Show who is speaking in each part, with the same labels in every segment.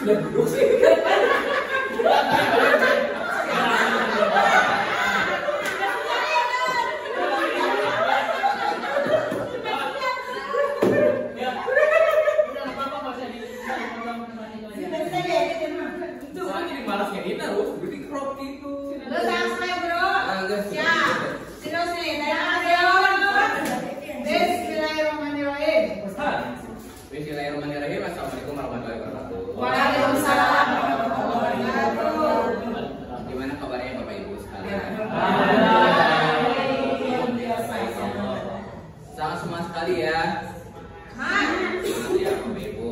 Speaker 1: sudah duduk sih.
Speaker 2: Bismillahirrahmanirrahim. Assalamualaikum warahmatullahi wabarakatuh.
Speaker 3: Waalaikumsalam warahmatullahi wabarakatuh.
Speaker 2: Gimana kabarnya Bapak Ibu sekalian? Sangat semangat sekali ya. Ya Bapak Ibu.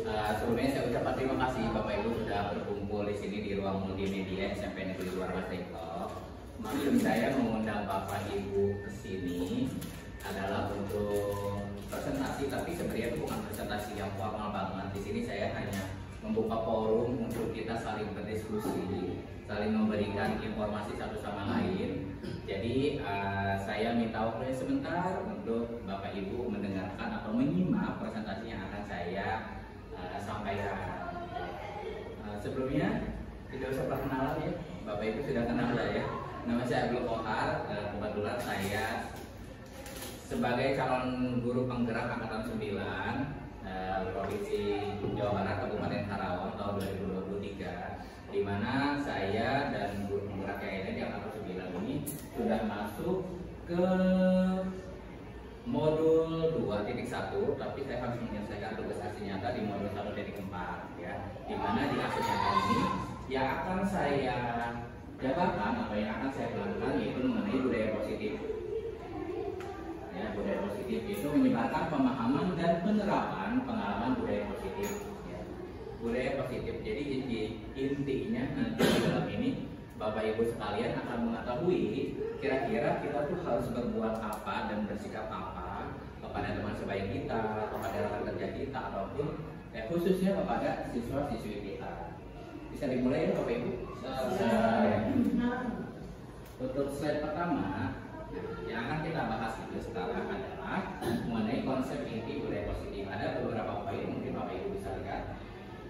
Speaker 2: Sebelumnya saya ucapkan terima kasih Bapak Ibu sudah berkumpul di sini di ruang multimedia SMP Negeri Luar Mas Dengklok. Maksud saya mengundang Bapak Ibu ke sini adalah untuk presentasi, tapi sebenarnya itu bukan presentasi yang formal banget. Di sini saya hanya membuka forum untuk kita saling berdiskusi, saling memberikan informasi satu sama lain. Jadi saya minta waktunya sebentar untuk Bapak Ibu mendengarkan atau menyimak presentasi yang akan saya sampaikan. Sebelumnya tidak usah perkenalan ya, Bapak Ibu sudah kenal saya. Nama saya Abdul Kohar. Kebetulan saya sebagai calon guru penggerak angkatan 9 Provinsi Jawa Barat Kabupaten Karawang tahun 2023, di mana saya dan guru penggerak yang ada di angkatan 9 ini sudah masuk ke modul 2.1, tapi saya harus menyelesaikan tugas aksi nyata di modul 1.4 ya, di mana di aksi nyata ini yang akan saya jabarkan atau yang akan saya lakukan yaitu mengenai budaya positif. Budaya positif itu menyebarkan pemahaman dan penerapan pengalaman budaya positif ya. Budaya positif, jadi intinya nanti di dalam ini Bapak Ibu sekalian akan mengetahui kira-kira kita tuh harus berbuat apa dan bersikap apa kepada teman sebaya kita, kepada rekan kerja kita, ataupun khususnya kepada siswa-siswi kita. Bisa dimulai ya Bapak Ibu? Untuk slide pertama yang akan kita bahas itu sekarang adalah mengenai konsep inti budaya positif. Ada beberapa poin mungkin Bapak Ibu bisa lihat.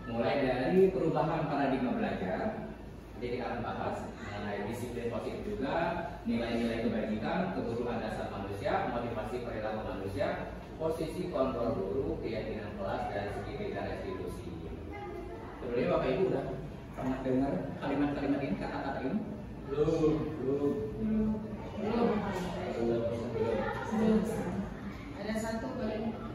Speaker 2: Mulai dari perubahan paradigma belajar, jadi akan bahas mengenai disiplin positif juga, nilai-nilai kebajikan, kebutuhan dasar manusia, motivasi perilaku manusia, posisi kontrol guru, keyakinan kelas, dan segi dan restitusi. Sebelumnya Bapak Ibu udah pernah dengar kalimat-kalimat ini, kata-kata ini? Belum.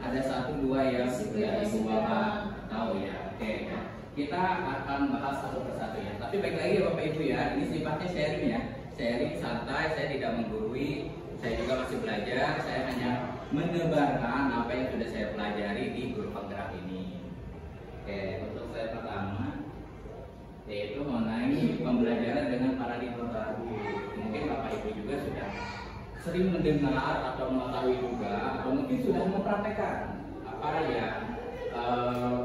Speaker 2: Ada satu dua yang sudah Ibu Bapak tahu ya. Oke ya. Kita akan bahas satu persatu ya. Tapi baik lagi ya Bapak Ibu ya. Ini sifatnya sharing ya. Sharing santai. Saya tidak menggurui. Saya juga masih belajar. Saya hanya menebarkan apa yang sudah saya pelajari di guru penggerak ini. Oke. Untuk saya pertama yaitu mengenai pembelajaran dengan paradigma baru. Mungkin Bapak Ibu juga sudah sering mendengar atau mengetahui juga, atau mungkin sudah mempraktekkan apa yang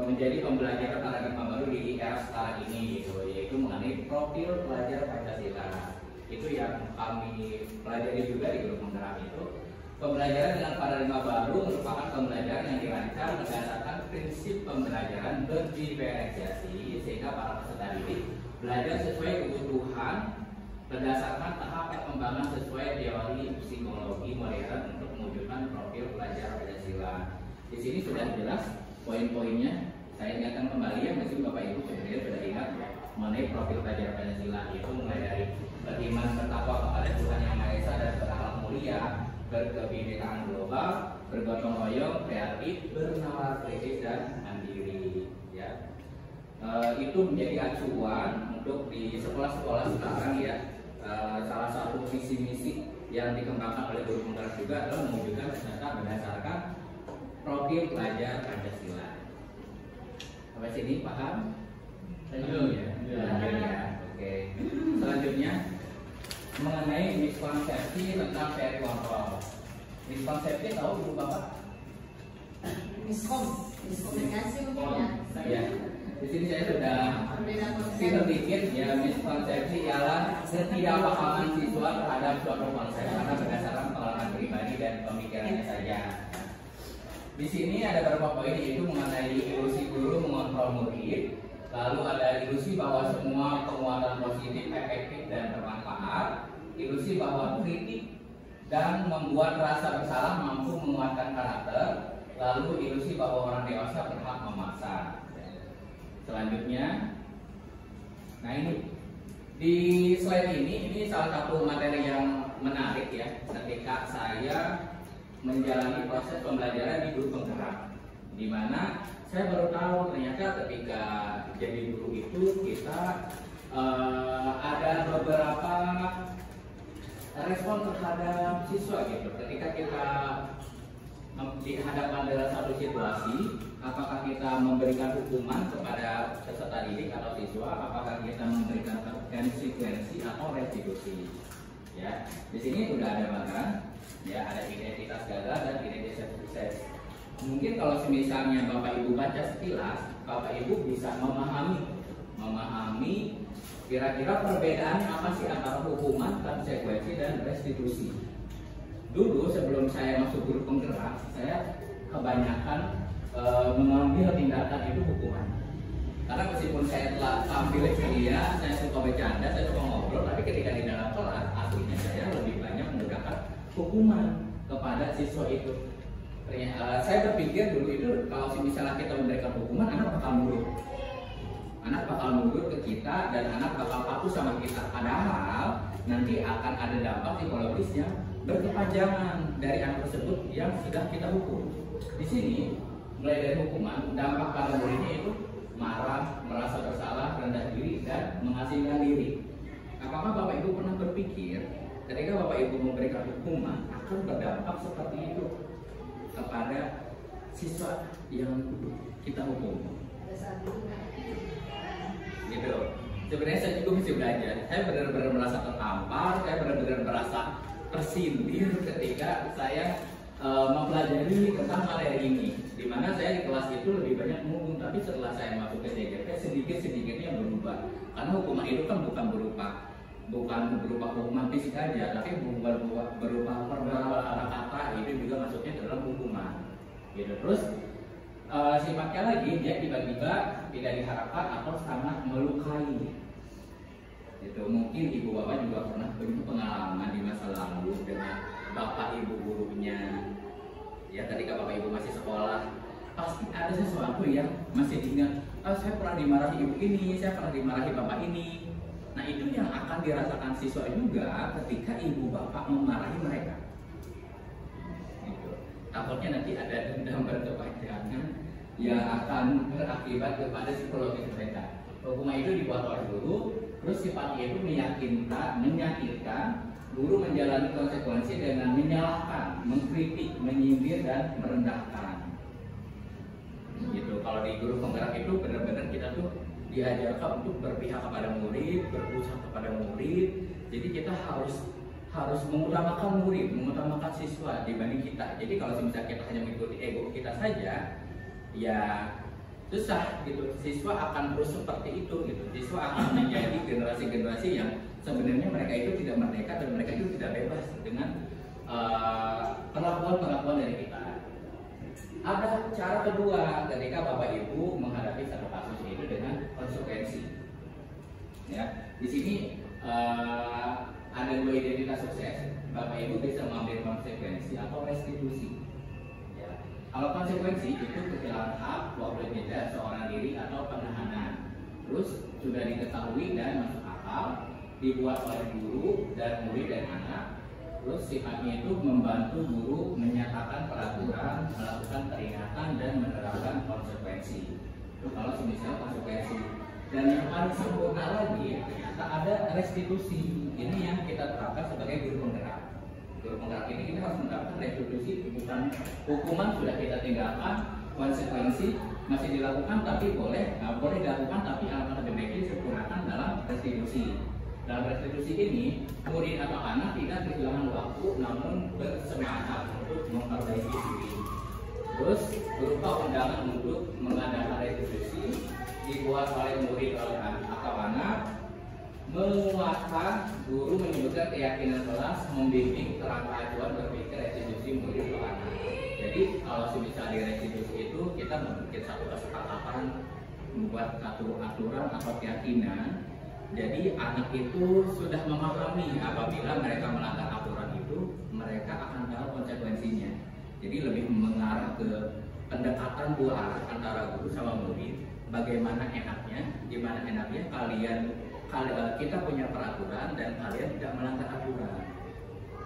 Speaker 2: menjadi pembelajaran paradigma baru di era sekarang ini, gitu, yaitu mengenai profil pelajar Pancasila. Itu yang kami pelajari juga di guru penggerak itu. Pembelajaran dengan paradigma baru merupakan pembelajaran yang dirancang berdasarkan prinsip pembelajaran berdiferensiasi, sehingga para peserta didik belajar sesuai kebutuhan berdasarkan tahap perkembangan sesuai teori psikologi modern untuk mewujudkan profil pelajar Pancasila. Di sini sudah jelas poin-poinnya. Saya ingatkan kembali ya, mungkin Bapak Ibu sebenarnya sudah ingat mengenai profil pelajar Pancasila, yaitu mulai dari beriman bertakwa kepada Tuhan Yang Maha Esa dan berakhlak mulia, berkebinekaan global, bergotong royong, kreatif, bernalar kritis dan mandiri. Ya, itu menjadi acuan untuk di sekolah-sekolah sekarang ya. Salah satu visi-misi yang dikembangkan oleh guru penggerak juga adalah mewujudkan peserta berdasarkan profil pelajar Pancasila. Sampai sini paham? Belum ya? Ya. Oke. Selanjutnya mengenai miskonsepsi tentang teori kontrol. Miskonsepsi tahu Ibu Bapak?
Speaker 3: Miskomunikasi mungkin ya.
Speaker 2: Ya. Di sini saya sudah sedikit ya. Miskonsepsi ialah ketidakpahaman siswa terhadap suatu konsep karena berdasarkan pengalaman pribadi dan pemikirannya saja. Di sini ada beberapa poin, yaitu mengenai ilusi guru mengontrol murid, Lalu ada ilusi bahwa semua penguatan positif efektif dan bermanfaat. Ilusi bahwa kritik dan membuat rasa bersalah mampu menguatkan karakter. Lalu ilusi bahwa orang dewasa berhak memaksa. Selanjutnya, nah ini di slide ini salah satu materi yang menarik ya, ketika saya menjalani proses pembelajaran di guru penggerak, di mana saya baru tahu ternyata ketika jadi guru itu kita ada beberapa respon terhadap siswa gitu. Ketika kita dihadapkan dalam satu situasi, apakah kita memberikan hukuman kepada peserta didik atau siswa, apakah kita memberikan konsekuensi atau restitusi. Ya, di sini sudah ada bagan, ya ada identitas gagal dan identitas sukses. Mungkin kalau misalnya Bapak Ibu baca sekilas, Bapak Ibu bisa memahami kira-kira perbedaannya apa sih antara hukuman, konsekuensi dan restitusi. Dulu sebelum saya masuk guru penggerak, saya kebanyakan mengambil tindakan itu hukuman. Karena meskipun saya telah tampil ceria, saya suka bercanda, saya suka ngobrol, tapi ketika di dalam kelas aslinya saya lebih banyak menggunakan hukuman kepada siswa itu. Saya berpikir dulu itu kalau misalnya kita memberikan hukuman, anak bakal nurut. Anak bakal nurut ke kita dan anak bakal patuh sama kita. Padahal nanti akan ada dampak psikologis yang berkepanjangan dari anak tersebut yang sudah kita hukum. Di sini mulai dari hukuman, dampak pada muridnya itu marah, merasa bersalah, rendah diri, dan mengasingkan diri. Apakah Bapak Ibu pernah berpikir ketika Bapak Ibu memberikan hukuman akan berdampak seperti itu kepada siswa yang kita hukum? Gitu. Sebenarnya saya juga masih belajar. Saya benar-benar merasa tertampar, saya benar-benar merasa tersindir ketika saya mempelajari tentang materi ini. Dimana saya di kelas itu lebih banyak ngomong, tapi setelah saya masuk ke DGP sedikit-sedikitnya berubah. Karena hukuman itu kan bukan berupa hukuman fisik aja, tapi berupa verbal, kata-kata itu juga masuknya dalam hukuman. Gitu. Terus sifatnya lagi dia tiba-tiba tidak diharapkan atau sangat melukai. Itu mungkin ibu bapak juga pernah punya pengalaman di masa lalu dengan bapak ibu gurunya. Ya ketika bapak ibu masih sekolah, pasti ada sesuatu yang masih diingat. Saya pernah dimarahi ibu ini, saya pernah dimarahi bapak ini. Nah itu yang akan dirasakan siswa juga ketika ibu bapak memarahi mereka. Gitu. Takutnya nanti ada dendam berkepanjangan yang akan berakibat kepada psikologi mereka. Hukuman itu dibuat oleh guru, terus sifatnya itu menyakitkan. Guru menjalani konsekuensi dengan menyalahkan, mengkritik, menyindir dan merendahkan. Gitu. Kalau di guru penggerak itu benar-benar kita tuh diajarkan untuk berpihak kepada murid, berusaha kepada murid. Jadi kita harus mengutamakan murid, mengutamakan siswa dibanding kita. Jadi kalau misalnya kita hanya mengikuti ego kita saja, ya susah gitu. Siswa akan terus seperti itu gitu. Siswa akan menjadi generasi-generasi yang sebenarnya mereka itu tidak merdeka dan mereka itu tidak bebas dengan perlakuan dari kita. Ada cara kedua ketika Bapak Ibu menghadapi satu kasus itu dengan konsekuensi. Ya, di sini ada dua identitas sukses. Bapak Ibu bisa mengambil konsekuensi atau restitusi. Ya. Kalau konsekuensi itu kehilangan hak, wajib jeda seorang diri atau penahanan. Terus sudah diketahui dan masuk akal, dibuat oleh guru dan murid dan anak. Terus sifatnya itu membantu guru menyatakan peraturan, melakukan peringatan dan menerapkan konsekuensi. Itu kalau misalnya konsekuensi. Dan yang paling sempurna lagi ternyata ada restitusi. Ini yang kita terapkan sebagai guru penggerak. Guru penggerak ini kita harus menerapkan restitusi, bukan hukuman sudah kita tinggalkan, konsekuensi masih dilakukan tapi boleh dilakukan tapi alangkah lebih baik disempurnakan dalam restitusi. Dalam restitusi ini, murid atau anak tidak kehilangan waktu namun bersemangat untuk memperbaiki diri. Terus berupa undangan untuk mengadakan restitusi dibuat oleh murid atau anak, menguatkan guru menyebutkan keyakinan kelas, membimbing kerangka acuan berpikir restitusi murid atau anak. Jadi kalau misalnya di restitusi itu kita membuat satu kesepakatan, membuat satu aturan aturan atau keyakinan. Jadi anak itu sudah memahami apabila mereka melanggar aturan itu, mereka akan tahu konsekuensinya. Jadi lebih mengarah ke pendekatan dua arah antara guru sama murid. Bagaimana enaknya, gimana enaknya kita punya peraturan dan kalian tidak melanggar aturan.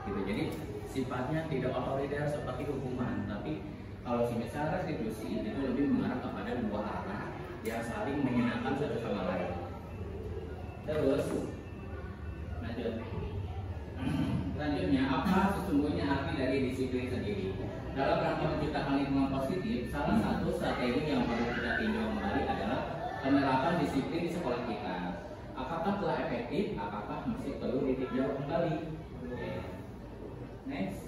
Speaker 2: Gitu. Jadi sifatnya tidak otoriter seperti hukuman, tapi kalau semisal restitusi itu lebih mengarah kepada dua arah yang saling menyenangkan satu sama lain. Terus lanjut. Selanjutnya, apa sesungguhnya arti dari disiplin sendiri? Dalam rangka menciptakan lingkungan positif, salah satu strategi yang perlu kita tinjau kembali adalah penerapan disiplin di sekolah kita. Apakah telah efektif? Apakah masih perlu ditinjau kembali? Next.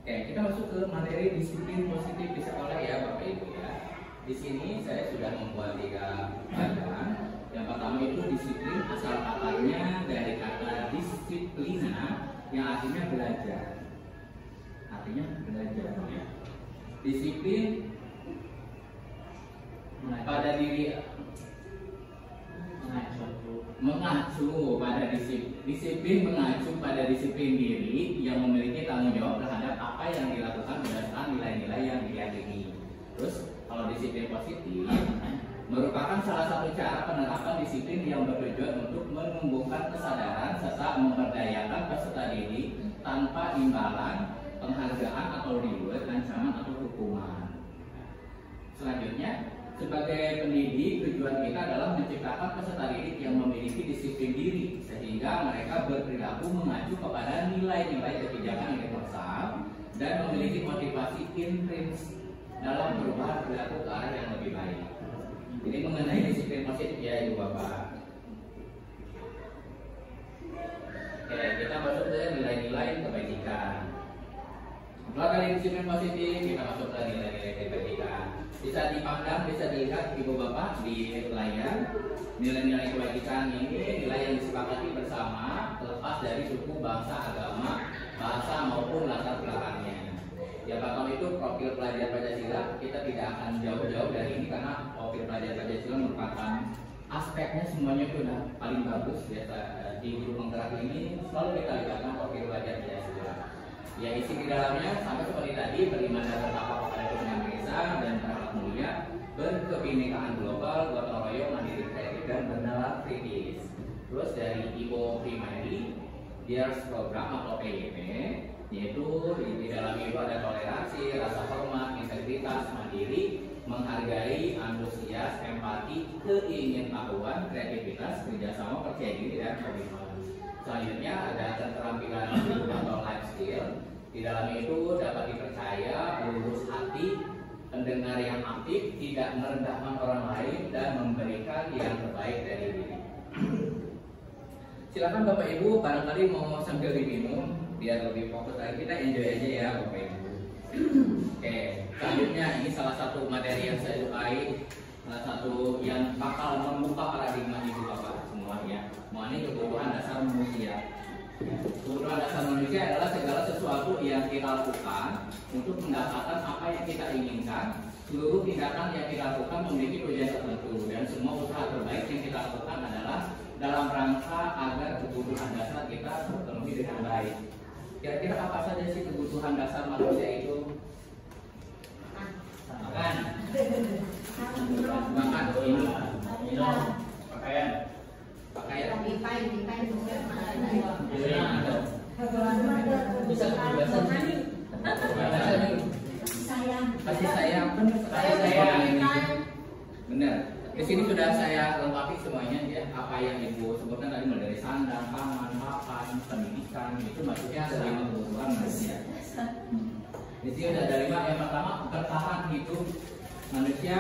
Speaker 2: Oke, kita masuk ke materi disiplin positif di sekolah ya, Bapak Ibu ya. Di sini saya sudah membuat 3 pelajaran. Yang pertama itu disiplin, asal katanya dari kata disiplina yang artinya belajar. Artinya belajar ya. Disiplin pada diri mengacu pada disiplin mengacu pada disiplin diri yang memiliki tanggung jawab terhadap apa yang dilakukan berdasarkan nilai-nilai yang diyakini. Terus kalau disiplin positif merupakan salah satu cara penerapan disiplin yang bertujuan untuk menumbuhkan kesadaran serta memberdayakan peserta didik tanpa imbalan, penghargaan atau reward, ancaman atau hukuman. Selanjutnya, sebagai pendidik, tujuan kita adalah menciptakan peserta didik yang memiliki disiplin diri sehingga mereka berperilaku mengacu kepada nilai-nilai kebijakan universal dan memiliki motivasi intrinsik dalam perubahan perilaku ke arah yang lebih baik. Ini mengenai disiplin positif ya Ibu Bapak. Oke, kita masuk ke nilai-nilai kebajikan. Setelah dari disiplin positif, kita masuk ke nilai-nilai kebajikan. Bisa dipandang, bisa dilihat Ibu Bapak di layar. Nilai-nilai kebajikan ini nilai yang disepakati bersama, terlepas dari suku, bangsa, agama, bahasa maupun latar belakangnya. Yang pertama itu profil pelajar Pancasila. Kita tidak akan jauh-jauh dari ini karena profil pelajar Pancasila merupakan aspeknya semuanya itu udah paling bagus. Biasa di guru penggerak ini selalu kita lihatkan profil pelajar Pancasila. Ya isi di dalamnya sama seperti tadi, beriman dan bertakwa kepada Tuhan Yang Maha Esa dan berakhlak mulia, berkebinekaan global, gotong royong, mandiri, kreatif dan bernalar kritis. Terus dari IO Primary, Years Program atau PYP, yaitu di dalam itu ada toleransi, rasa hormat, integritas, mandiri, menghargai, antusias, empati, keingintahuan, kreativitas, kerjasama, percaya diri dan komitmen. Selanjutnya ada keterampilan hidup atau life skill. Di dalam itu dapat dipercaya, lurus hati, pendengar yang aktif, tidak merendahkan orang lain dan memberikan yang terbaik dari diri. Silakan Bapak Ibu, barangkali mau sambil diminum biar lebih fokus lagi, kita enjoy aja ya Bapak Ibu. Oke, selanjutnya ini salah satu materi yang saya sukai, salah satu yang bakal membuka paradigma Ibu Bapak semua ya. Mengenai kebutuhan dasar manusia. Kebutuhan dasar manusia adalah segala sesuatu yang kita lakukan untuk mendapatkan apa yang kita inginkan. Seluruh tindakan yang kita lakukan memiliki tujuan tertentu dan semua usaha terbaik yang kita lakukan adalah dalam rangka agar kebutuhan dasar kita terpenuhi dengan baik. Kira-kira apa saja sih kebutuhan dasar manusia itu? Makan, minum, pakaian, bisa kebebasan, kasih sayang, benar. Di sini sudah saya lengkapi semuanya ya, apa yang Ibu sebutkan tadi mulai dari sandang, pangan, papan, pendidikan, itu maksudnya ada 5 kebutuhan manusia. Di sini ada 5. Yang pertama bertahan hidup. Manusia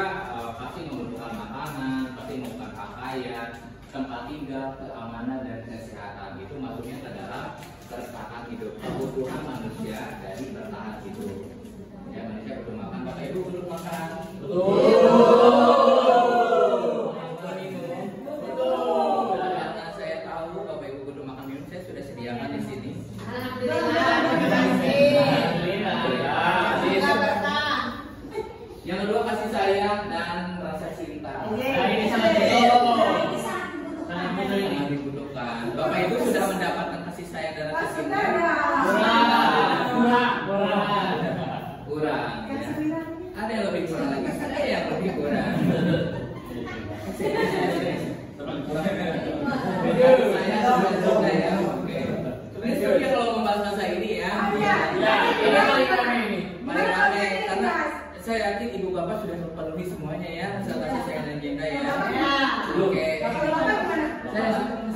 Speaker 2: pasti membutuhkan makanan, pasti membutuhkan pakaian, tempat tinggal, keamanan dan kesehatan. Itu maksudnya adalah bertahan hidup. Kebutuhan manusia dari bertahan hidup. Ya, manusia butuh makan. Bapak Ibu butuh makan. Betul. Yang kedua kasih sayang dan rasa cinta. Nah, ini sangat dibutuhkan. Bapak Ibu sudah mendapatkan kasih sayang dan kasih cinta? Kurang. Ya. Ada yang lebih kurang lagi. Ada yang lebih kurang. Saya sudah selesai ya. Oke. Sebenarnya kalau membahas masa ini ya. Ini paling ramai ini. Paling ramai karena saya yakin ibu bapak sudah memenuhi semuanya ya. Saya kasih sayang dan cinta ya. Oke.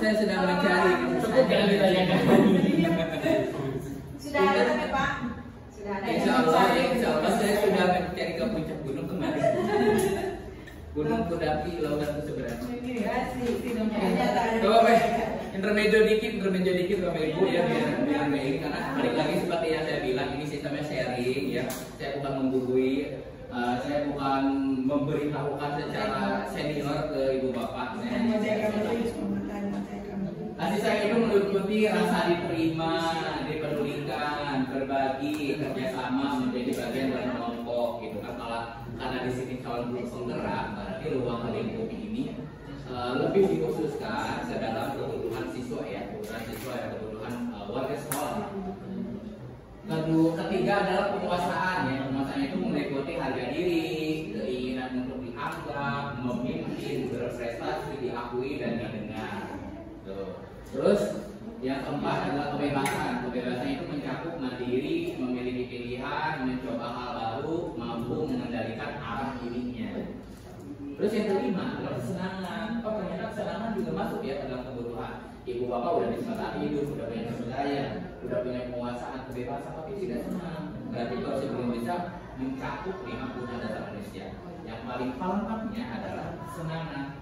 Speaker 2: Saya sedang mencari.
Speaker 3: Sudah ada Pak? Sudah ada.
Speaker 2: Insya Allah saya sudah mencari ke puncak gunung kemarin. Gunung Kudapi lautan seberang. Coba intermezzo dikit Bapak Ibu ya biar baik karena balik lagi seperti yang saya bilang ini sistemnya sharing ya. Saya bukan menggurui, saya bukan memberitahukan secara senior ke ibu bapak. Kasih sayang itu meliputi rasa diterima, dipedulikan, berbagi, kerjasama menjadi bagian dari kelompok gitu kan. Karena di sini calon guru penggerak, berarti ruang lingkup ini lebih dikhususkan ke dalam kebutuhan siswa ya, kebutuhan warga sekolah. Ketiga adalah penguasaan ya, penguasaan itu meliputi harga diri, keinginan untuk dianggap, memimpin, berprestasi, diakui dan didengar. Terus yang keempat adalah kebebasan. Kebebasan itu mencakup mandiri, memiliki pilihan, mencoba hal baru, mampu mengendalikan arah dirinya. Terus yang kelima adalah kesenangan. Oh ternyata kesenangan juga masuk ya dalam kebutuhan. Ibu bapak udah bisa hidup, udah punya kepercayaan, udah punya penguasaan, kebebasan, tapi tidak senang. Berarti kalau belum bisa mencakup 5 kebutuhan dasar manusia. Yang paling pelengkapnya adalah kesenangan.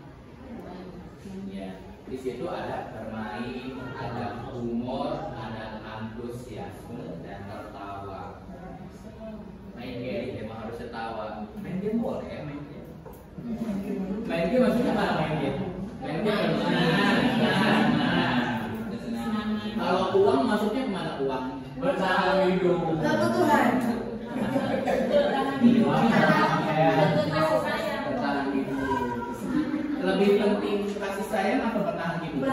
Speaker 2: Ya. Di situ ada bermain, ada humor, ada antusiasme dan tertawa. Main game emang harus tertawa. Main game boleh ya main game. Main game maksudnya apa main game? Main game kesenangan. Kalau uang maksudnya kemana uang? Bertahan hidup.
Speaker 3: Kebutuhan.
Speaker 2: Bertahan hidup. Lebih penting kasih sayang atau bertahan hidup?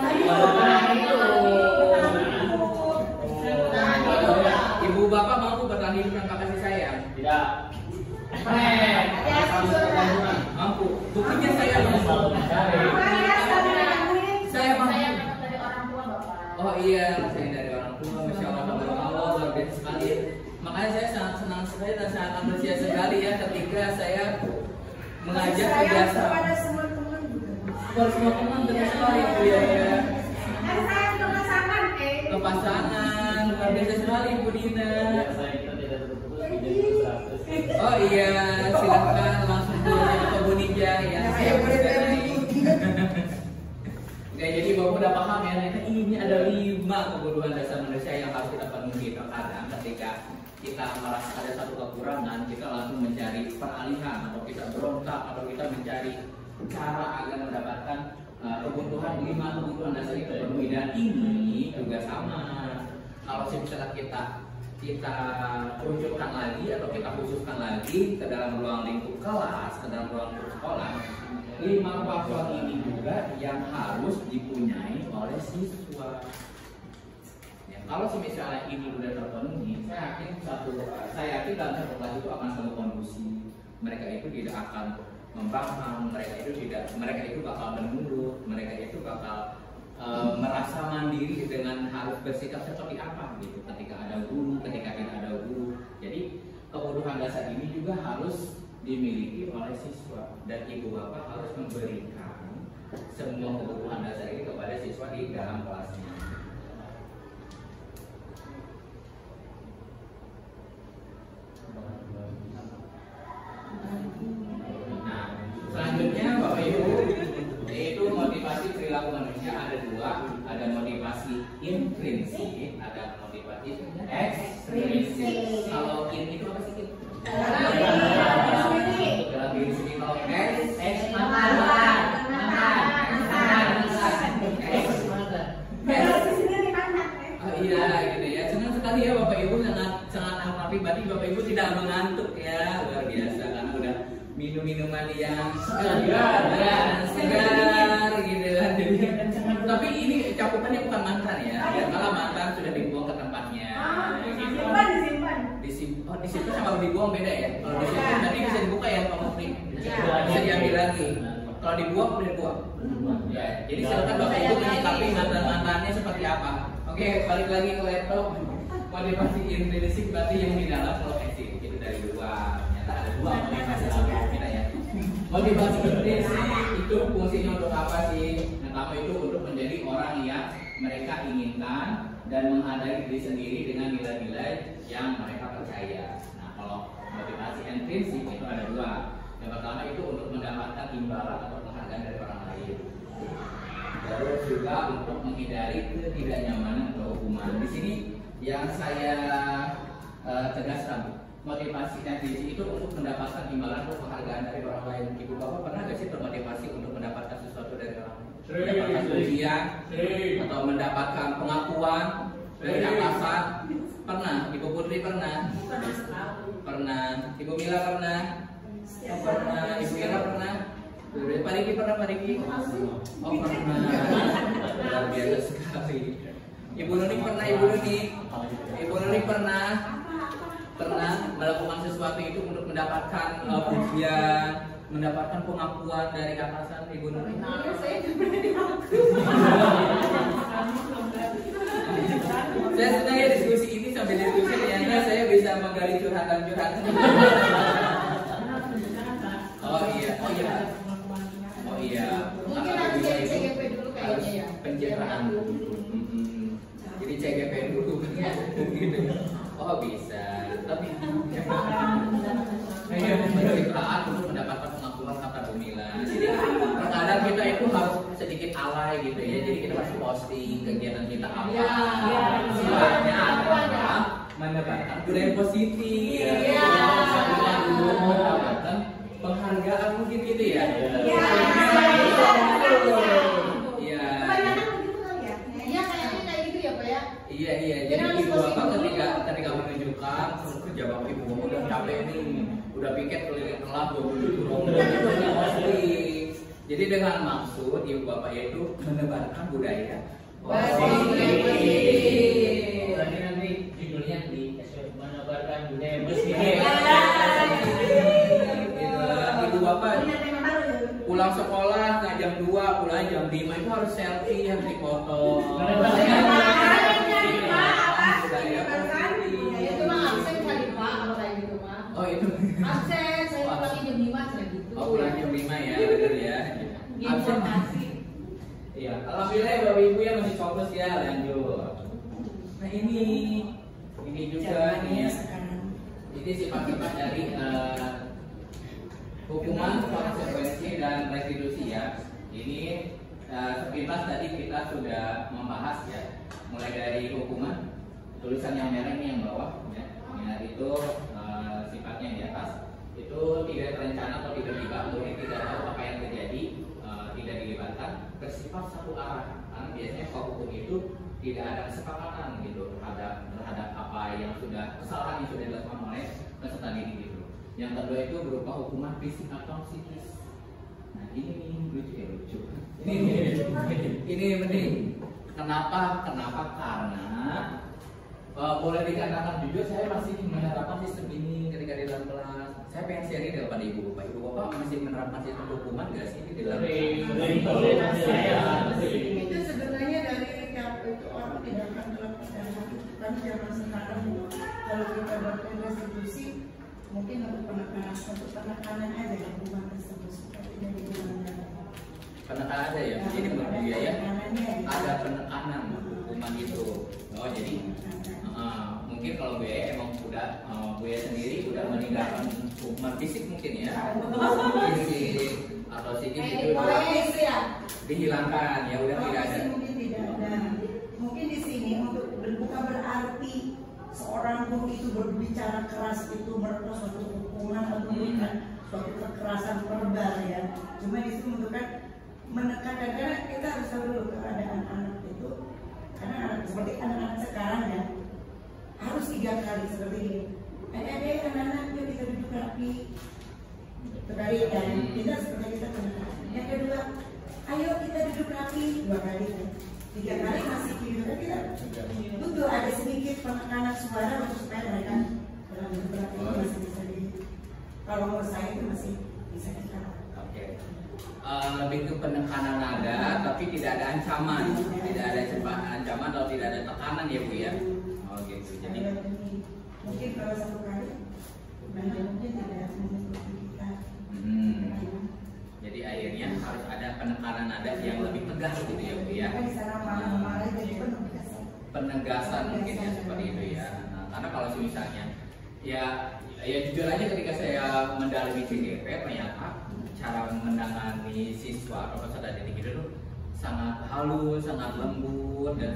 Speaker 2: Ibu bapak mampu bertahan hidup tanpa kasih sayang? Tidak. Mampu. Buktinya saya mampu. Saya mampu. Oh iya, saya dari orang tua. Masya Allah, luar biasa sekali. Makanya saya sangat senang sekali dan sangat antusias sekali ya ketika saya mengajak kebiasa. Kepada semua teman benar sekali Bu ya.
Speaker 3: Dan saya ke
Speaker 2: pasangan luar biasa sekali Bu Dina. Oh iya, silakan langsung ke Bu Ninja ya. Oke, jadi Bapak udah paham ya, ini ada 5 kebutuhan dasar manusia yang harus kita penuhi. Terkadang ketika kita merasa ada satu kekurangan, kita langsung mencari peralihan atau kita berontak atau kita mencari cara agar mendapatkan kebutuhan 5 kebutuhan dasar itu terpenuhi. Dan ini juga sama. Kalau misalnya kita kerucutkan lagi atau kita khususkan lagi ke dalam ruang lingkup kelas, ke dalam ruang lingkup sekolah, 5 faktor ini juga yang harus dipunyai oleh siswa. Ya, kalau misalnya ini sudah terpenuhi, saya yakin dalam satu kelas itu akan selalu kondusif. Mereka itu tidak akan membangkang, mereka itu bakal menurut, mereka itu bakal merasa mandiri dengan harus bersikap seperti apa gitu ketika ada guru, ketika tidak ada guru. Jadi kebutuhan dasar ini juga harus dimiliki oleh siswa dan ibu bapak harus memberikan semua kebutuhan dasar ini kepada siswa di dalam kelasnya. Nah, selanjutnya Bapak Ibu, yaitu motivasi perilaku manusia ada 2, ada motivasi intrinsik, ada motivasi ekstrinsik. Kalau in itu apa sih? Dalam diri sendiri. Kalau iya gitu ya. Senang sekali ya Bapak Ibu, sangat pribadi Bapak Ibu tidak mengantuk ya, luar biasa karena udah minum-minuman yang segar gitu kan. Tapi ini cakupannya bukan mantan ya. Kalau mantan sudah dibuang ke tempatnya.
Speaker 3: Disimpan.
Speaker 2: Disimpan sama dibuang beda ya. Kalau disimpan tadi bisa dibuka ya Pak Mufri. Bisa diambil lagi. Kalau dibuang udah dibuang. Ya, jadi silakan Bapak Ibu menyikapi mantan-mantannya seperti apa. Oke, balik lagi ke laptop. Motivasi intrinsik berarti yang di dalam profesi itu dari luar. Ternyata ada dua motivasi kita ya. Motivasi intrinsik itu fungsinya untuk apa sih? Yang pertama itu untuk menjadi orang yang mereka inginkan dan menghadiri diri sendiri dengan nilai-nilai yang mereka percaya. Nah, kalau motivasi intrinsik itu ada dua. Yang pertama itu untuk mendapatkan imbalan atau penghargaan dari orang lain. Terus juga untuk menghindari ketidaknyamanan atau hukuman. Di sini yang saya tegaskan, motivasi intrinsik itu untuk mendapatkan imbalan atau penghargaan dari orang lain. Ibu bapak pernah nggak sih termotivasi untuk mendapatkan sesuatu dari orang lain? Mendapatkan pujian atau mendapatkan pengakuan dari atasan? Pernah? Ibu Putri pernah? Pernah? Ibu Mila pernah? Pernah? Ibu Ira pernah? Pak Riki pernah? Pak Riki? Oh pernah. Luar biasa sekali. Ibu Nuni pernah? Ibu Nuni? Ibu Nuni pernah melakukan sesuatu itu untuk mendapatkan pujian, mendapatkan pengakuan dari atasan? Ibu Nuni? Saya senang ya diskusi ini, sambil diskusi ternyata saya bisa menggali curhatan-curhatan. Oh iya.
Speaker 3: Mungkin harus jadi CGP dulu kayaknya ya.
Speaker 2: Pencitraan. Jadi CGP dulu. Oh bisa. Tapi pencitraan untuk mendapatkan pengakuan kata Bu Mila. Jadi terkadang kita itu harus sedikit alay gitu ya. Jadi kita harus posting kegiatan kita apa. Istilahnya adalah mendapatkan budaya positif. Mendapatkan penghargaan mungkin gitu ya. Iya. Jadi ibu bapak ketika menunjukkan kerja bapak ibu bapak udah capek nih, udah piket keliling kelas 27 rombongan itu hanya posting. Jadi dengan maksud ibu bapak itu menebarkan budaya positif. Berarti nanti judulnya di menebarkan budaya positif. Ibu bapak pulang sekolah nggak jam 2, pulang jam 5 itu harus selfie, harus dipoto. Oh itu.
Speaker 3: Absen, saya pulang jam 5 sudah gitu.
Speaker 2: Oh pulang jam 5 ya, benar ya. Absen. Iya, alhamdulillah Bapak Ibu ya masih fokus ya, lanjut. Nah ini juga nih ya. Ini sifat-sifat dari hukuman, konsekuensi dan restitusi ya. Ini sepintas tadi kita sudah membahas ya, mulai dari hukuman, tulisan yang merah ini yang bawah ya. Itu sifatnya di atas itu tidak terencana atau tidak dibangun, tidak tahu apa yang terjadi, tidak dilibatkan, bersifat satu arah. Karena biasanya kalau hukum itu tidak ada kesepakatan gitu terhadap apa yang sudah kesalahan yang sudah dilakukan oleh peserta didik gitu. Yang kedua itu berupa hukuman fisik atau psikis. Nah ini lucu. Ini penting. Kenapa? Karena boleh dikatakan jujur saya masih menerapkan sistem ini ketika di dalam kelas. Saya pengen sharing kepada ibu bapak masih menerapkan sistem hukuman nggak sih di dalam
Speaker 1: itu sebenarnya dari itu orang tidak akan melakukan kan zaman sekarang kalau kita berpikir restitusi mungkin untuk penekanan aja hukuman tersebut seperti dari
Speaker 2: penekanan aja ya. Jadi menurut dia ya ada penekanan hukuman itu. Oh jadi mungkin kalau Buya emang udah Buya sendiri udah meninggalkan hukuman fisik mungkin ya, fisik atau psikis itu dihilangkan ya, udah tidak ada.
Speaker 1: Mungkin tidak ada. Mungkin di sini untuk bukan berarti seorang guru itu berbicara keras itu merupakan suatu hukuman atau bukan suatu kekerasan verbal ya. Cuma di sini menunjukkan menekankan karena kita harus tahu dulu keadaan anak itu, karena seperti anak-anak sekarang ya harus 3 kali seperti ini. Anak-anak yuk kita duduk rapi. kali dan kita seperti kita kenal. Yang kedua, ayo kita duduk rapi 2 kali kan. 3 kali masih duduk kita butuh ada sedikit penekanan suara untuk supaya mereka dalam duduk rapi itu masih bisa di. Kalau menurut saya itu masih bisa kita.
Speaker 2: Oke. Lebih ke penekanan nada, tapi tidak ada ancaman, tidak ada ancaman atau tidak ada tekanan ya Bu ya. Oh gitu. Jadi
Speaker 1: mungkin kalau 1 kali, mungkin tidak mengikuti kita.
Speaker 2: Jadi akhirnya harus ada penekanan nada yang lebih tegas gitu ya Bu ya. Penegasan mungkin ya seperti itu ya. Nah, karena kalau misalnya ya jujur aja ketika saya mendalami CGP ternyata cara menangani siswa atau peserta didik itu tuh sangat halus, sangat lembut dan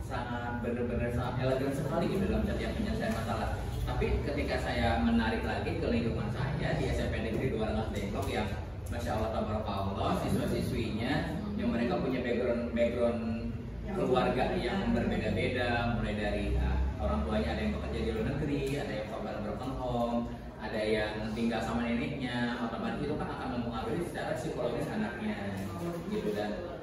Speaker 2: sangat benar-benar sangat elegan sekali gitu dalam setiap penyelesaian masalah. Tapi ketika saya menarik lagi ke lingkungan saya di SMP Negeri 2 Rengas Dengklok yang Masya Allah tabarakallah siswa-siswinya yang mereka punya background keluarga yang berbeda-beda, mulai dari orang tuanya ada yang bekerja di luar negeri, ada yang broken home, ada yang tinggal sama neneknya, otomatis itu kan akan mempengaruhi secara psikologis anaknya gitu. Dan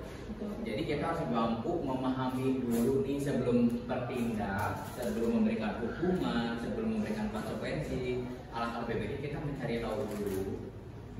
Speaker 2: jadi kita harus mampu memahami dulu nih sebelum bertindak, sebelum memberikan hukuman, sebelum memberikan konsekuensi. Alangkah lebih baik kita mencari tahu dulu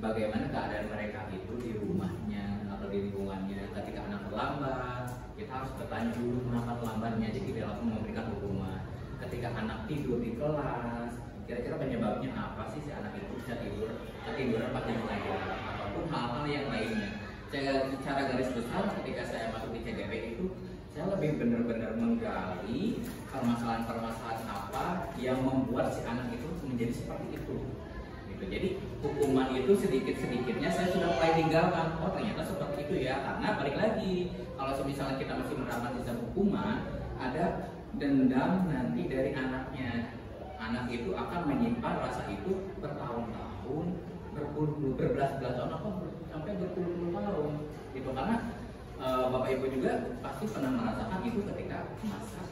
Speaker 2: bagaimana keadaan mereka itu di rumahnya atau di lingkungannya. Ketika anak terlambat, kita harus bertanya dulu kenapa terlambatnya, jadi tidak langsung memberikan hukuman. Ketika anak tidur di kelas, kira-kira penyebabnya apa sih si anak itu bisa ketiduran pas di pelajaran ataupun hal-hal yang lainnya. Secara garis besar ketika saya masuk di CGP itu saya lebih benar-benar menggali permasalahan-permasalahan apa yang membuat si anak itu menjadi seperti itu. Jadi hukuman itu sedikit-sedikitnya saya sudah mulai tinggalkan. Oh ternyata seperti itu ya. Karena balik lagi, kalau misalnya kita masih menerapkan sistem hukuman, ada dendam nanti dari anaknya. Anak itu akan menyimpan rasa itu bertahun-tahun, berbelas-belas tahun, sampai berpuluh-puluh tahun. Gitu karena Bapak Ibu juga pasti pernah merasakan itu ketika masa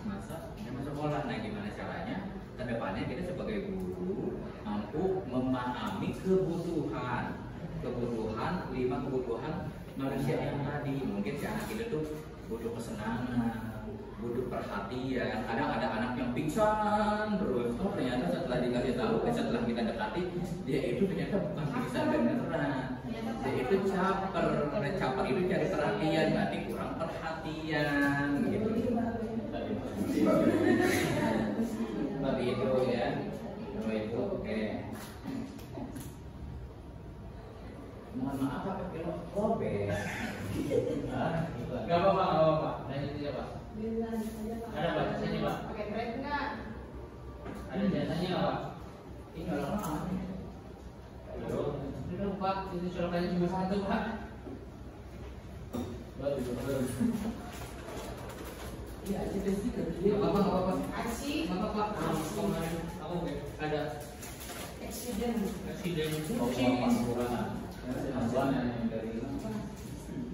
Speaker 2: sekolah. Nah gimana caranya kedepannya kita sebagai guru mampu memahami kebutuhan 5 kebutuhan manusia yang tadi. Mungkin si anak itu tuh butuh kesenangan, butuh perhatian. Kadang ada anak yang pingsan terus, oh ternyata setelah dikasih tahu, setelah kita dekati, dia itu ternyata bukan pingsan beneran, dia itu caper. Karena caper itu cari perhatian, berarti kurang perhatian gitu. Seperti itu ya. Itu oke. Mohon maaf Pak, kalau kobek. Gak apa-apa. Lanjut aja Pak. Ada Pak, jasanya Pak.
Speaker 3: Pakai break enggak?
Speaker 2: Ada jasanya Pak. Ini kalau lama. Ayo, ini Pak, itu colokannya cuma 1 Pak. Iya, ada sedikit. Gak apa-apa.
Speaker 3: Aksi.
Speaker 2: Gak apa-apa. Kemarin kamu ada
Speaker 3: Accident.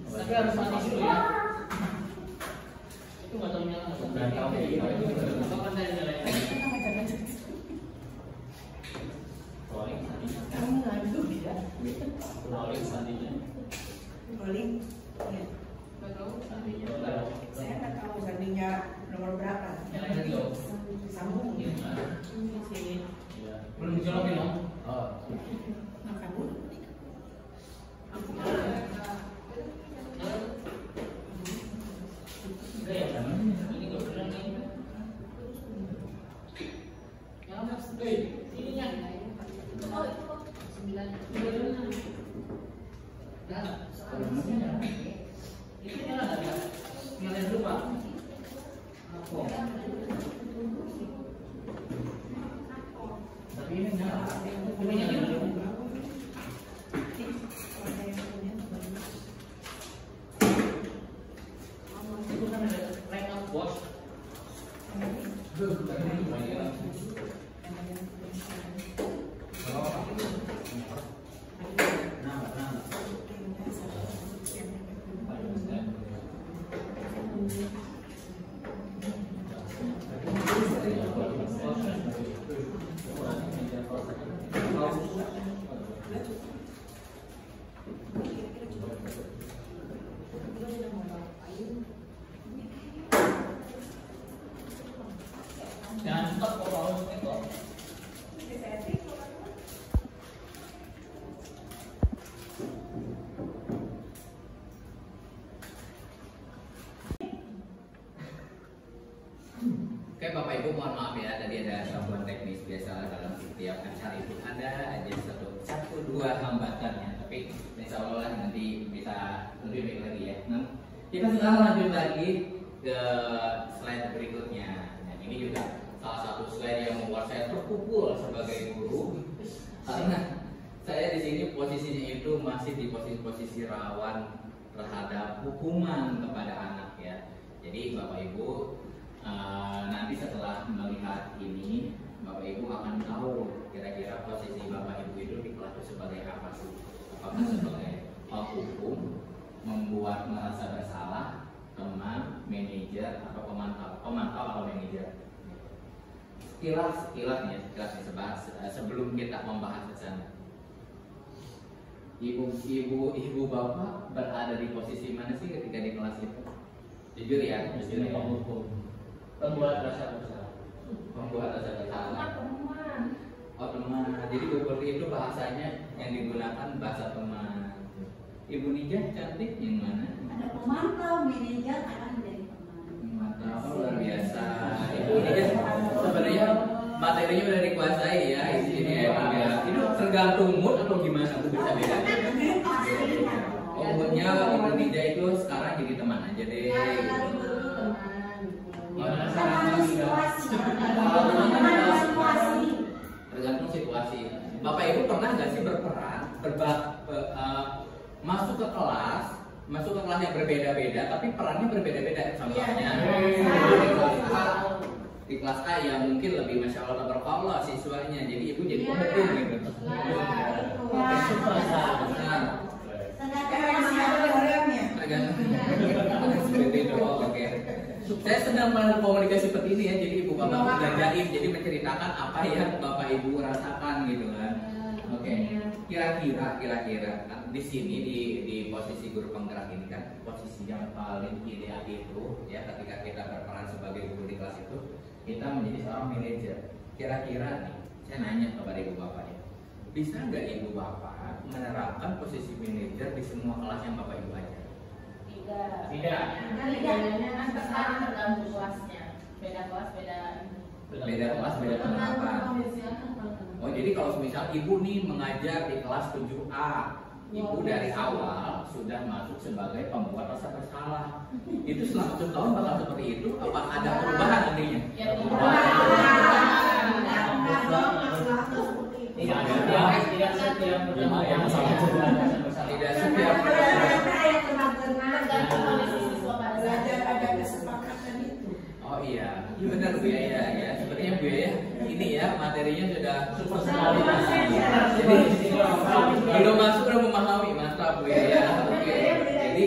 Speaker 2: Tapi harus mandi dulu ya. Itu nggak tahu nyala. Nggak tahu. Apa kan saya nyalain? Rolling sandinya.
Speaker 1: Kamu ngadu ya?
Speaker 2: Rolling sandinya.
Speaker 1: Rolling. Ya.
Speaker 3: Nggak tahu.
Speaker 2: Sandinya.
Speaker 1: Saya nggak tahu sandinya nomor berapa.
Speaker 2: Nyalain lagi loh.
Speaker 1: Sambung.
Speaker 3: Sini.
Speaker 2: Belum dijolokin loh. Oh.
Speaker 1: Makan dulu.
Speaker 2: Udah ya, ini nggak bener nih. Yang mas, ininya.
Speaker 3: Oh, 9.
Speaker 2: Nah, itu nyala nggak ya? Nyalain dulu Pak. Apa? Tapi ini nyala. Ini nyalain dulu. Itu kan ada line up bos. Oke Bapak Ibu, mohon maaf ya, tadi ada gangguan teknis. Biasa dalam setiap acara itu ada aja satu dua hambatannya, tapi insya Allah nanti bisa lebih baik lagi ya. Nah, kita sekarang lanjut lagi ke slide berikutnya. Dan ini juga salah satu slide yang membuat saya terpukul sebagai guru, karena saya di sini posisinya itu masih di posisi rawan terhadap hukuman kepada anak ya. Jadi Bapak Ibu nanti setelah melihat ini, Bapak Ibu akan tahu kira-kira posisi Bapak Ibu itu di kelas itu sebagai apa sih? Apakah sebagai hukum, membuat merasa bersalah, teman, manajer, atau pemantau atau manajer? Sekilas sebelum kita membahas ke sana. Ibu bapak berada di posisi mana sih ketika di kelas itu? Jujur ya, jujur ya. Pembuat rasa bersalah. Pembuat rasa bersalah. Oh teman. Jadi seperti itu bahasanya yang digunakan bahasa teman. Ibu Nijah cantik yang mana?
Speaker 1: Ada pemantau, manajer akan menjadi teman.
Speaker 2: Pemantau luar biasa. Ibu Nijah sebenarnya materinya udah dikuasai ya di sini ya. Itu tergantung mood atau gimana? Aku bisa bedain. Oh moodnya Ibu Nijah itu sekarang jadi teman aja deh. Tergantung situasi. Bapak Ibu pernah nggak sih berperan masuk ke kelas yang berbeda-beda tapi perannya berbeda-beda? Contohnya di kelas A ya mungkin lebih masya Allah tabarakallah siswanya, jadi ibu jadi pemukul gitu. Oke. Saya sedang melakukan komunikasi seperti ini ya, jadi ibu bapak belajarin, jadi menceritakan apa yang bapak ibu rasakan gitu kan. Oke. Kira-kira di sini di posisi guru penggerak ini kan posisi yang paling ideal itu ya ketika kita berperan sebagai guru di kelas itu kita menjadi seorang manajer. Kira-kira nih saya nanya kepada ibu bapak ya, bisa nggak ibu bapak menerapkan posisi manajer di semua kelas yang bapak ibu ajar? Tidak.
Speaker 3: Bedanya kan sekarang tergantung kelasnya. Beda kelas beda
Speaker 2: penerapan. Oh jadi kalau misal ibu nih mengajar di kelas 7A, ibu dari awal sudah masuk sebagai pembuat rasa bersalah. Itu selama 1 tahun bakal seperti itu? Apa ada perubahan nantinya?
Speaker 4: Tidak setiap
Speaker 1: ada kesepakatan itu.
Speaker 2: Oh iya, benar Bu ya. Sepertinya Bu ya, ini ya materinya sudah super sekali. Jadi belum masuk udah memahami, mantap Bu ya. Oke. Jadi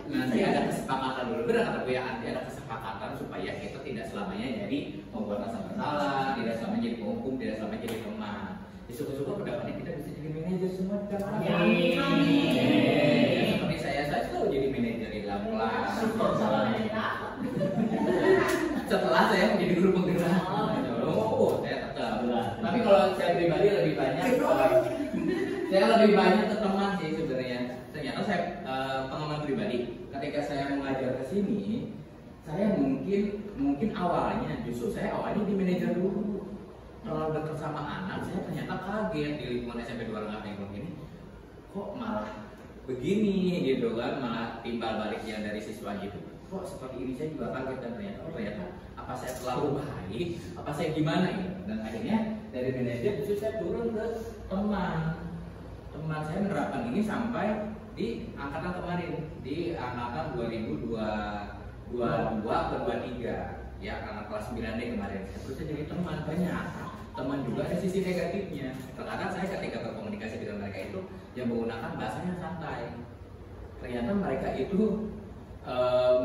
Speaker 2: nanti ada kesepakatan dulu. Benar kata Bu ya, nanti ada kesepakatan supaya kita tidak selamanya jadi membuat rasa bersalah, tidak selamanya jadi penghukum, tidak selamanya jadi teman. Suka-suka kedepannya kita bisa jadi manajer semua kan? Seperti saya selalu jadi manajer di dalam kelas. Setelah saya menjadi guru penggerak, saya tetap. Tapi kalau saya pribadi lebih banyak, saya lebih banyak ke teman sih sebenarnya. Ternyata saya pengalaman pribadi, ketika saya mengajar ke sini, saya mungkin awalnya justru saya awalnya di manajer dulu. Kalau dekat sama anak, saya ternyata kaget di lingkungan SMP 2 Rengas Dengklok ini, kok malah begini gitu kan, malah timbal balik yang dari siswa gitu. Kok seperti ini, saya juga kaget dan ternyata apa saya terlalu baik, apa saya gimana gitu. Dan akhirnya dari manajer justru saya turun ke teman saya menerapkan ini sampai di angkatan kemarin, di angkatan 2022 ke 23 ya, anak kelas 9D kemarin. Terus saya jadi teman, teman juga ada sisi negatifnya. Terkadang saya ketika berkomunikasi dengan mereka itu yang menggunakan bahasanya santai. Ternyata mereka itu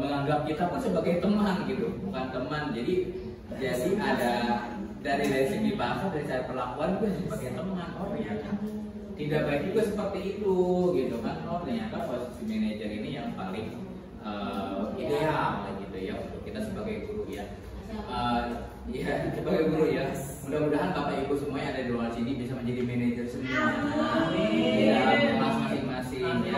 Speaker 2: menganggap kita pun sebagai teman gitu, bukan teman. Jadi ada dari segi bahasa, dari cara perlakuan juga sebagai teman. Oh ternyata tidak baik juga seperti itu gitu kan. Oh ternyata posisi manajer ini yang paling ideal gitu ya untuk kita sebagai guru ya. Iya, sebagai guru ya. Mudah-mudahan Bapak Ibu semua yang ada di luar sini bisa menjadi manajer semua. Ya, kelas masing-masing ya.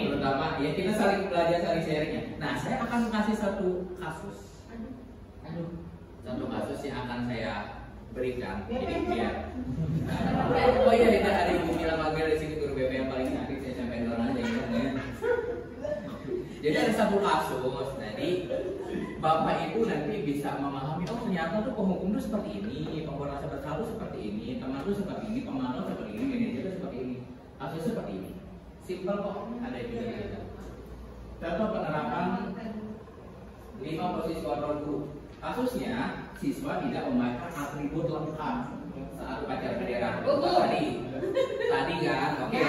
Speaker 2: Terutama ya kita saling belajar, saling sharing ya. Nah, saya akan kasih satu kasus. satu kasus yang akan saya berikan. Jadi biar oh iya, itu hari Ibu bilang Magel di sini guru BP yang paling cantik, saya sampaikan orang aja ya. Jadi ada satu kasus, jadi Bapak Ibu nanti bisa memahami, oh ternyata tuh penghukum tuh seperti ini, pemberantasan bersalah seperti ini, teman tuh seperti ini, pemantau seperti ini, manajer tuh seperti ini, kasus seperti ini. Simpel kok, ada yang bisa kita. Contoh penerapan 5 posisi kontrol guru. Kasusnya siswa tidak memakai atribut lengkap saat upacara bendera. Tadi kan, oke.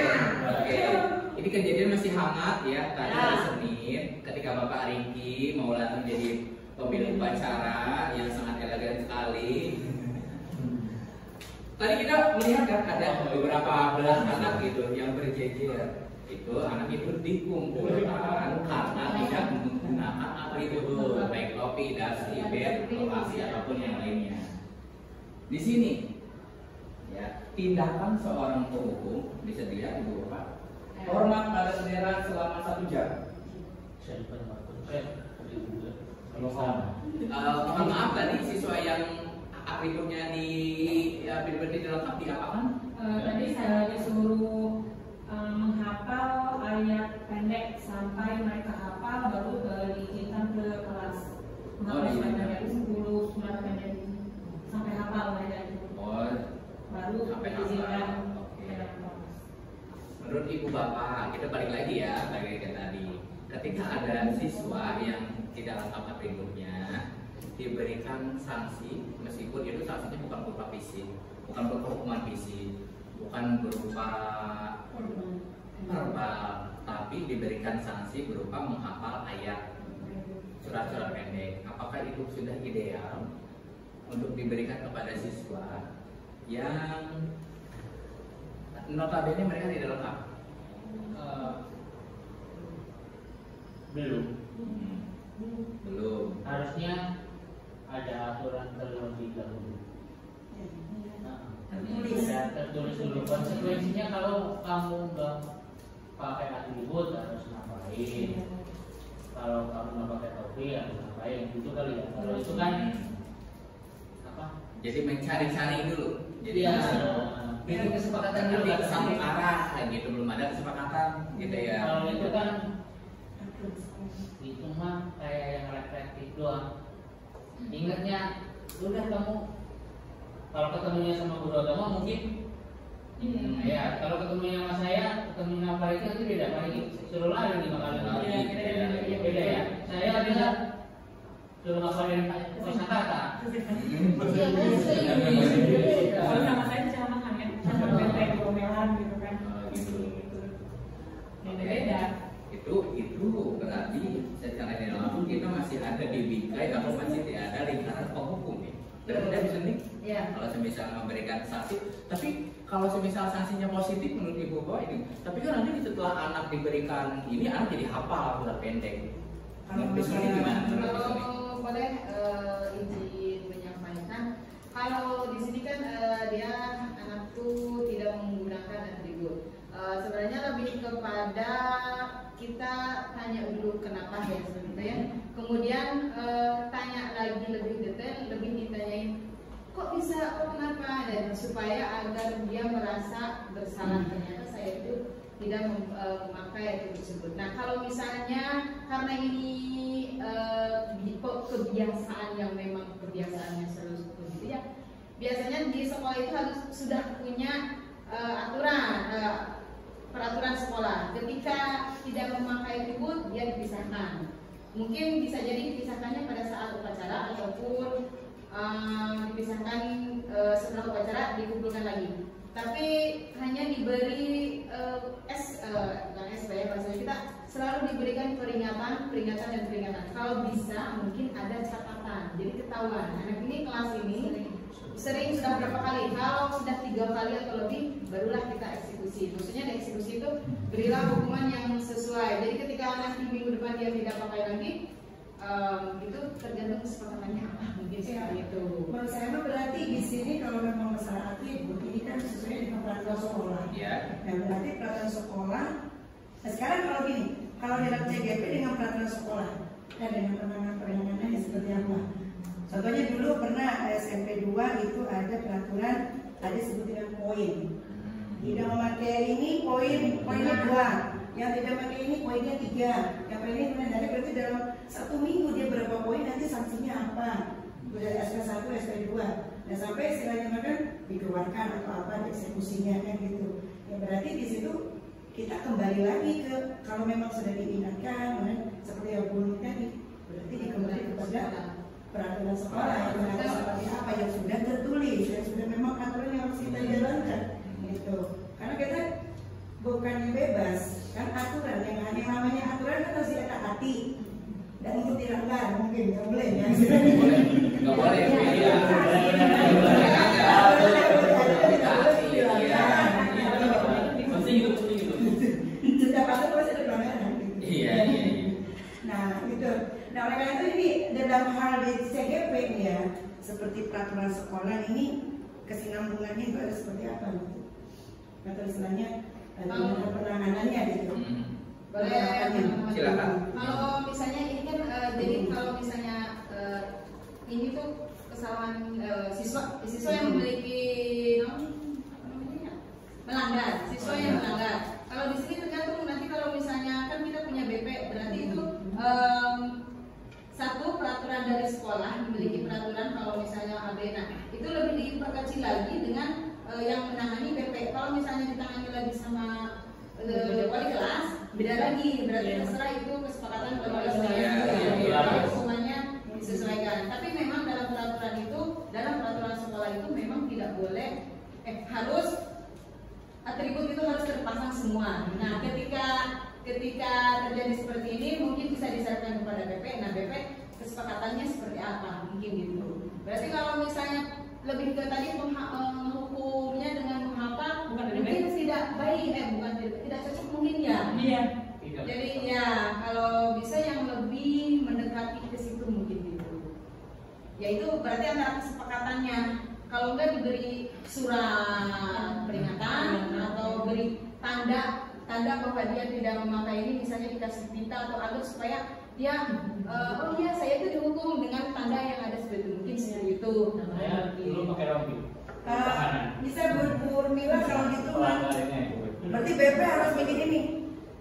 Speaker 2: Ini kejadian masih hangat ya. Tadi hari Senin, ketika Bapak Riki mau latih menjadi pemilik upacara yang sangat elegan sekali. Tadi kita melihat kan ada beberapa belas anak gitu yang berjejer. Itu anak itu dikumpulkan karena tidak menggunakan atribut baik topi, dasi, bed, lokasi ataupun yang lainnya. Di sini ya, tindakan seorang penghukum bisa dilihat Ibu Bapak. Hormat pada bendera selama 1 jam. Mohon maaf tadi siswa yang atributnya tidak lengkap diapakan?
Speaker 3: Tadi saya disuruh menghafal ayat pendek sampai mereka hafal baru diizinkan ke kelas. Menghafal surat pendek 10 surat pendek sampai hafal ayat itu. Baru diizinkan ke dalam kelas.
Speaker 2: Menurut Ibu Bapak, kita balik lagi ya, balik ke tadi. Ketika ada siswa yang tidak lengkap atributnya, diberikan sanksi, meskipun itu sanksinya bukan berupa fisik, bukan berupa hukuman fisik, bukan berupa verbal, tapi diberikan sanksi berupa menghafal ayat surat-surat pendek. Apakah itu sudah ideal untuk diberikan kepada siswa yang notabene mereka tidak lengkap?
Speaker 4: Belum.
Speaker 2: Belum.
Speaker 4: Harusnya ada aturan terlebih dahulu. Ada tertulis dulu konsekuensinya kalau kamu nggak pakai atribut harus ngapain. Kalau kamu nggak pakai topi harus ngapain. Itu kali ya. Kalau itu kan apa?
Speaker 2: Jadi mencari-cari dulu. Jadi
Speaker 4: Ya.
Speaker 2: itu kesepakatan nanti satu arah gitu, belum ada kesepakatan gitu ya.
Speaker 4: Kalau itu kan itu mah kayak yang reflektif doang. Ingatnya udah kamu kalau ketemunya sama guru agama mungkin ya, kalau ketemunya sama saya, ketemu apa itu nanti beda lagi. Suruh lari 5 kali. Beda ya. Saya adalah suruh ngapalin kosakata.
Speaker 3: Kalau sama saya kecamahan ya, sama benteng gomelan gitu kan. Beda-beda.
Speaker 2: Itu berarti secara tidak langsung kita masih ada di bingkai atau masih tidak ada lingkaran penghukum ya. Benar bisa nih?
Speaker 3: Iya.
Speaker 2: Kalau semisal memberikan sanksi, tapi kalau semisal sanksinya positif menurut Ibu Bapak ini, tapi kan nanti setelah anak diberikan ini anak jadi hafal surat pendek. Menurut Ibu Suni gimana?
Speaker 3: Kalau boleh izin menyampaikan, kalau di sini kan dia anak tuh tidak menggunakan atribut. Sebenarnya lebih kepada kita tanya dulu kenapa ya seperti itu ya. Kemudian tanya lagi lebih detail, lebih ditanyain kok bisa, oh kenapa, dan supaya agar dia merasa bersalah ternyata saya itu tidak memakai atribut tersebut. Nah kalau misalnya karena ini kebiasaan yang memang kebiasaannya selalu seperti itu ya, biasanya di sekolah itu harus sudah punya peraturan sekolah. Ketika tidak memakai atribut dia dipisahkan. Mungkin bisa jadi dipisahkannya pada saat upacara ataupun dipisahkan setelah upacara dikumpulkan lagi. Tapi hanya diberi bukan SP ya, maksudnya kita selalu diberikan peringatan. Kalau bisa mungkin ada catatan, jadi ketahuan anak ini kelas ini sering sudah berapa kali. Kalau sudah 3 kali atau lebih, barulah kita eksekusi. Maksudnya di eksekusi itu berilah hukuman yang sesuai. Jadi ketika nanti minggu depan dia tidak pakai lagi, itu tergantung kesepakatannya apa, mungkin seperti itu.
Speaker 1: Menurut saya berarti di sini kalau memang masalah atribut ini kan sesuai dengan peraturan sekolah.
Speaker 2: Ya.
Speaker 1: Nah berarti peraturan sekolah. Nah, sekarang kalau gini, kalau dalam CGP dengan peraturan sekolah dan dengan penanganan seperti apa? Contohnya dulu pernah SMP 2 itu ada peraturan ada disebut dengan poin. Tidak memakai ini poinnya 2, yang tidak memakai ini poinnya 3, yang poin ini nanti berarti dalam 1 minggu dia berapa poin, nanti sanksinya apa? Dari SP1, SP2, dan sampai istilahnya kan dikeluarkan atau apa eksekusinya kan gitu. Ya berarti di situ kita kembali lagi ke kalau memang sudah diingatkan, seperti yang Bu tadi, berarti dikembali kepada peraturan sekolah yang mengatur seperti apa yang sudah tertulis, yang sudah memang aturan yang harus kita jalankan, gitu. Karena kita bukannya bebas, kan aturan yang namanya aturan kan harus ada hati dan untuk dilanggar mungkin nggak boleh ya.
Speaker 2: Nggak boleh.
Speaker 1: Sudah pasal pasti ada pelanggaran.
Speaker 2: Iya.
Speaker 1: Nah gitu. Nah oleh karena itu ini dalam hal di CGP nih ya, seperti peraturan sekolah ini kesinambungannya itu ada seperti apa gitu? Atau istilahnya penanganannya gitu.
Speaker 3: Boleh.
Speaker 2: Silakan.
Speaker 3: Kalau misalnya ini kan jadi kalau misalnya ini tuh kesalahan siswa yang memiliki melanggar, siswa yang melanggar. Kalau di sini tergantung nanti kalau misalnya kan kita punya BP berarti itu satu peraturan dari sekolah memiliki peraturan kalau misalnya AB, nah itu lebih diperkecil lagi dengan yang menangani BP. Kalau misalnya ditangani lagi sama wali kelas beda lagi, berarti terserah itu kesepakatan wali kelas semuanya disesuaikan. Tapi memang dalam peraturan itu, dalam peraturan sekolah itu memang tidak boleh harus atribut itu harus terpasang semua. Nah ketika terjadi seperti ini mungkin bisa diserahkan kepada BP. Nah BP kesepakatannya seperti apa mungkin gitu. Berarti kalau misalnya lebih ke tadi menghukumnya dengan menghafal mungkin tidak baik, bukan tidak cocok mungkin ya. Iya. Jadi ya kalau bisa yang lebih mendekati ke situ mungkin gitu. Yaitu berarti antara kesepakatannya. Kalau enggak diberi surat peringatan atau beri tanda bahwa dia tidak memakai ini, misalnya dikasih tinta atau alat supaya dia oh iya saya itu dihukum dengan tanda yang ada seperti itu, mungkin seperti itu.
Speaker 4: Saya dulu pakai rompi.
Speaker 1: Bisa Mila kalau gitu berarti BP harus bikin ini,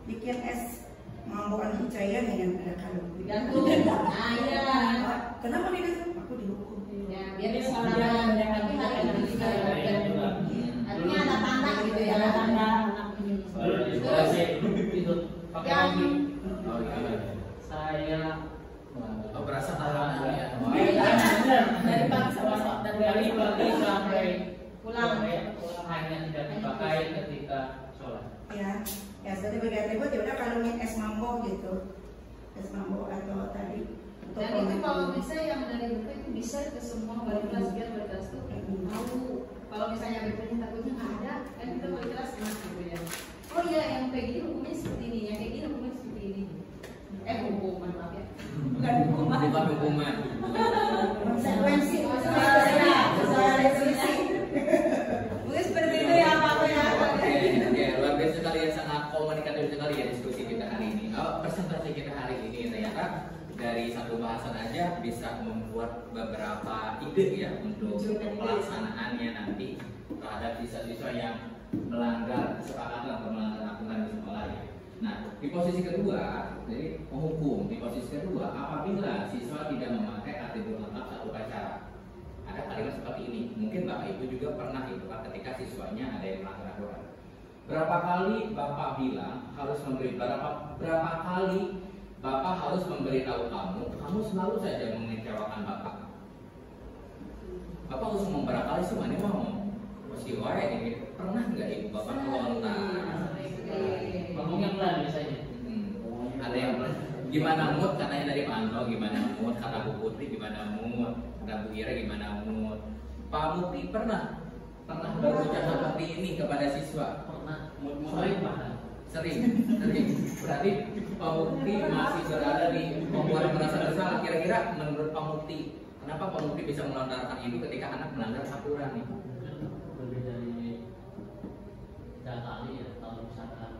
Speaker 1: bikin es mamboan percaya dengan ada kalung.
Speaker 3: Gantung. Nah iya.
Speaker 1: Kenapa nih aku dihukum?
Speaker 3: Ya biar dia salah. Tapi hari ini juga artinya ada tanda gitu ya. Ada tanda.
Speaker 4: Terus itu pakai rompi. Saya
Speaker 2: berasa tahan ya.
Speaker 3: Dari pagi sampai pulang
Speaker 4: hanya tidak dipakai ketika sholat.
Speaker 1: Ya seperti bagi atribut ya udah kalungin es mambo gitu, es mambo atau tadi.
Speaker 3: Dan itu kalau bisa yang dari BP itu bisa ke semua wali kelas biar wali kelas tuh tahu. Kalau misalnya BP-nya takutnya nggak ada, kan kita wali kelas enak gitu ya. Oh iya yang kayak gini hukumnya seperti ini, yang kayak gini hukumnya seperti ini. Hukuman maaf ya. Bukan hukuman.
Speaker 2: Bukan hukuman.
Speaker 1: Konsekuensi.
Speaker 3: Mungkin seperti itu ya Pak ya.
Speaker 2: Oke, luar biasa sekali ya, sangat komunikatif sekali ya diskusi kita hari ini. Presentasi kita hari ini ternyata dari satu bahasan aja bisa membuat beberapa ide ya untuk pelaksanaannya nanti terhadap siswa-siswa yang melanggar kesepakatan atau melanggar aturan di sekolah ya. Nah, di posisi kedua, jadi menghukum. Di posisi kedua, apabila siswa tidak memakai atribut lengkap saat upacara. Ada kalimat seperti ini. Mungkin Bapak Ibu juga pernah itu Pak, ketika siswanya ada yang melanggar aturan. Berapa kali Bapak bilang harus memberi berapa kali Bapak harus memberitahu kamu selalu saja mengecewakan Bapak. Bapak harus ngomong berapa kali sih, mana mau mesti wae ini. Pernah nggak Ibu Bapak lontar?
Speaker 4: Ngomongnya pelan biasanya.
Speaker 2: Ada yang gimana mood katanya dari Pak Anto, gimana mood kata Bu Putri, gimana mood kata Bu Ira, gimana mood. Pak Mukti pernah berucap seperti ini kepada siswa?
Speaker 4: Pernah. Sering Pak.
Speaker 2: Sering. Berarti Pak Mukti masih berada di membuat merasa bersalah. Kira-kira menurut Pak Mukti, kenapa Pak Mukti bisa melontarkan ini ketika anak melanggar aturan nih?
Speaker 4: Lebih dari 3 kali ya. Kalau misalkan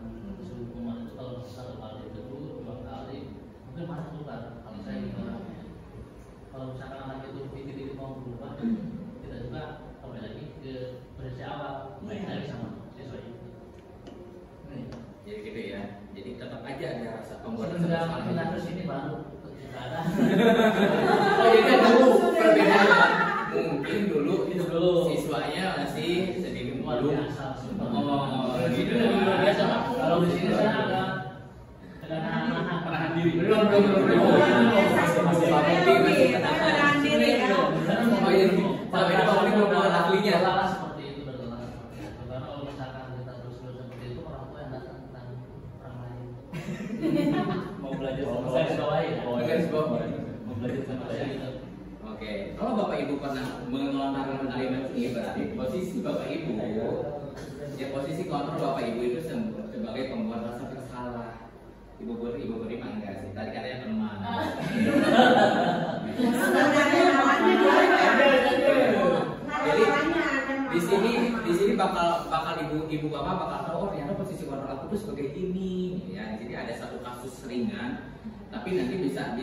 Speaker 4: hukuman itu kalau 1 kali itu 2 kali mungkin masuk kan. Kalau saya gitu orangnya. Kalau misalkan anak itu mau berubah, kita juga kembali lagi ke prinsip awal, baik lagi sama siswa itu.
Speaker 2: Jadi gitu ya. Jadi tetap aja ada rasa pembuatan
Speaker 4: Sebenarnya
Speaker 2: sama
Speaker 4: kita terus ini baru ketika ada.
Speaker 2: Oh jadi dulu perbedaan. Mungkin dulu
Speaker 4: Itu dulu.
Speaker 2: siswanya masih sedikit
Speaker 4: Luar
Speaker 2: dulu.
Speaker 4: biasa.
Speaker 2: Oh, gitu.
Speaker 4: Luar biasa. Kalau di sini saya ada menahan diri.
Speaker 2: Belum.
Speaker 1: Menahan diri ya.
Speaker 2: Oh iya. Sampai ini Pak Uli belum bawa ahlinya.
Speaker 4: Berlalah seperti itu berlalah. Karena kalau misalkan kita terus-terus seperti itu, orang tua yang datang tentang orang lain.
Speaker 5: Mau belajar sama
Speaker 4: Saya sesuai ya.
Speaker 2: Garis bawah.
Speaker 5: Mau belajar sama saya.
Speaker 2: Oke, kalau Bapak Ibu pernah melontarkan kalimat ini berarti posisi Bapak Ibu, ya posisi kontrol Bapak Ibu itu sebagai pembuat rasa bersalah. Ibu beri mangga sih. Tadi katanya teman. Jadi di sini bakal ibu bapak bakal tahu oh ternyata posisi kontrol aku tuh sebagai ini. Ya, jadi ada satu kasus ringan, tapi nanti bisa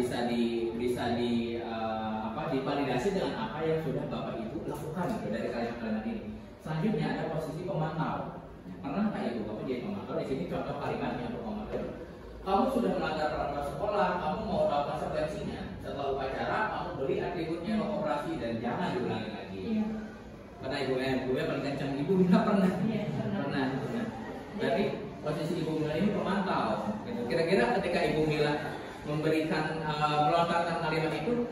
Speaker 2: divalidasi dengan apa yang sudah Bapak Ibu lakukan gitu, dari kalimat-kalimat ini. Selanjutnya ada posisi pemantau. Pernah nggak Ibu Bapak jadi pemantau? Di sini contoh kalimatnya untuk pemantau. Kamu sudah melanggar peraturan sekolah, kamu mau tahu konsekuensinya. Setelah upacara, kamu beli atributnya lo operasi dan jangan diulangi lagi. Pernah ibunya paling kencang, ibu nggak pernah. Pernah. Berarti posisi Ibu Mila ini pemantau. Gitu. Kira-kira ketika Ibu Mila memberikan melontarkan kalimat itu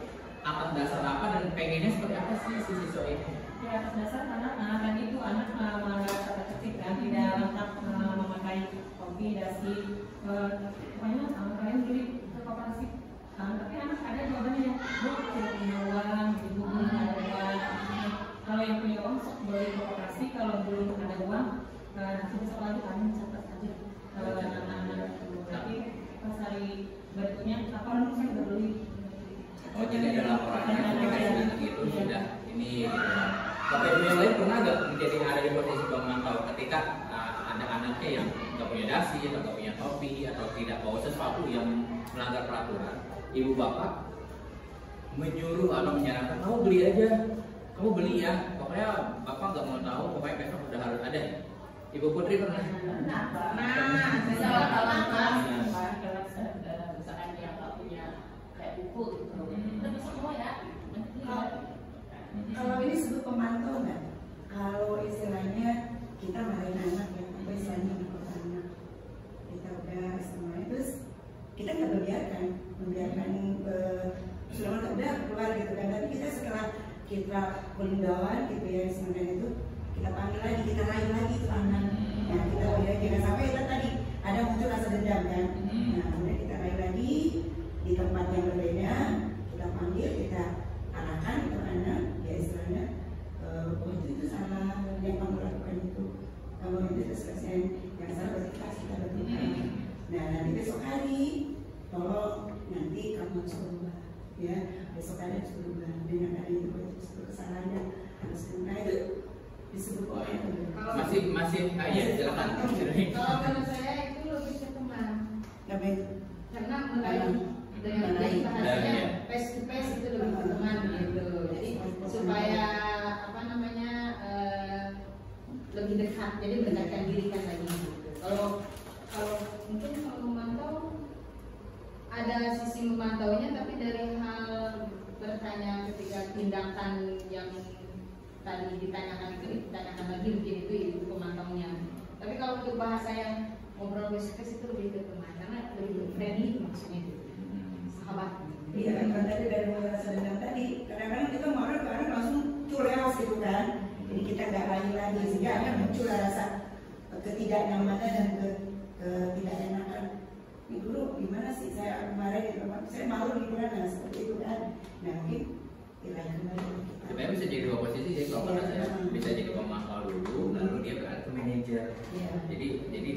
Speaker 2: atas dasar apa dan pengennya seperti apa sih si siswa ini?
Speaker 6: Ya, atas dasar karena kan itu anak melanggar tata tertib kan, tidak lengkap memakai topi, dasi, pokoknya kalian beli ke koperasi. Tapi anak ada jawabannya, bu tidak punya uang, ibu belum ada uang. Kalau yang punya uang sok beli ke koperasi, kalau belum ada uang nanti besok lagi kalian catat aja anak-anak. Tapi pas hari berikutnya, apa orang saya udah beli.
Speaker 2: Oh jadi ada laporannya ketika sudah gitu sudah ini gitu. Bapak Ibu yang lain pernah nggak menjadi ada di posisi pemantau ketika ada anaknya yang nggak punya dasi atau nggak punya topi atau tidak bawa sesuatu yang melanggar peraturan, Ibu Bapak menyuruh atau menyarankan kamu beli aja, kamu beli ya, pokoknya Bapak nggak mau tahu, pokoknya besok udah harus ada. Ibu Putri pernah?
Speaker 6: Misalkan dia nggak punya kayak buku gitu, kita bisa semua ya.
Speaker 1: Kalau ini sebut pemantau nggak? Kalau istilahnya kita marahin anak ya, apa istilahnya ikut anak, kita udah semuanya terus kita nggak membiarkan sudah keluar gitu kan. Tapi kita setelah kita penindawan gitu ya sebenarnya itu kita panggil lagi, kita rayu lagi itu anak. Nah kita udah jangan sampai kita tadi ada muncul rasa dendam kan. Nah kemudian kita rayu lagi di tempat yang berbeda, kita panggil, kita arahkan ke anak, ya istilahnya oh itu salah yang kamu lakukan itu, kamu itu selesai yang salah berarti kita berubah. Nah nanti besok hari tolong nanti kamu harus berubah ya, besok hari harus berubah dengan hari itu kesalahannya harus berubah. Itu disebut oleh
Speaker 2: masih ya silakan.
Speaker 3: Kalau menurut saya itu lebih ke teman, karena dengan bahasanya face to face itu lebih ke teman gitu. Jadi supaya apa namanya lebih dekat, jadi mendekatkan diri kan lagi gitu. Kalau mungkin kalau memantau ada sisi memantaunya, tapi dari hal bertanya ketika tindakan yang tadi ditanyakan itu ditanyakan lagi mungkin itu pemantaunya. Tapi kalau untuk bahasa yang ngobrol face-to-face itu lebih ke teman, karena lebih friendly maksudnya itu sahabat.
Speaker 1: Iya kan tadi dari rasa dendam tadi kadang-kadang kita marah ke orang langsung culeos gitu kan. Jadi kita nggak rayu lagi sehingga akan muncul rasa ketidaknyamanan dan ketidakenakan. Ini dulu gimana sih saya kemarin gitu, saya malu di mana seperti itu kan. Nah mungkin dirayu kembali.
Speaker 2: Sebenarnya bisa jadi dua posisi, jadi kalau kata saya bisa jadi pemantau dulu, lalu dia beralih ke manajer. Jadi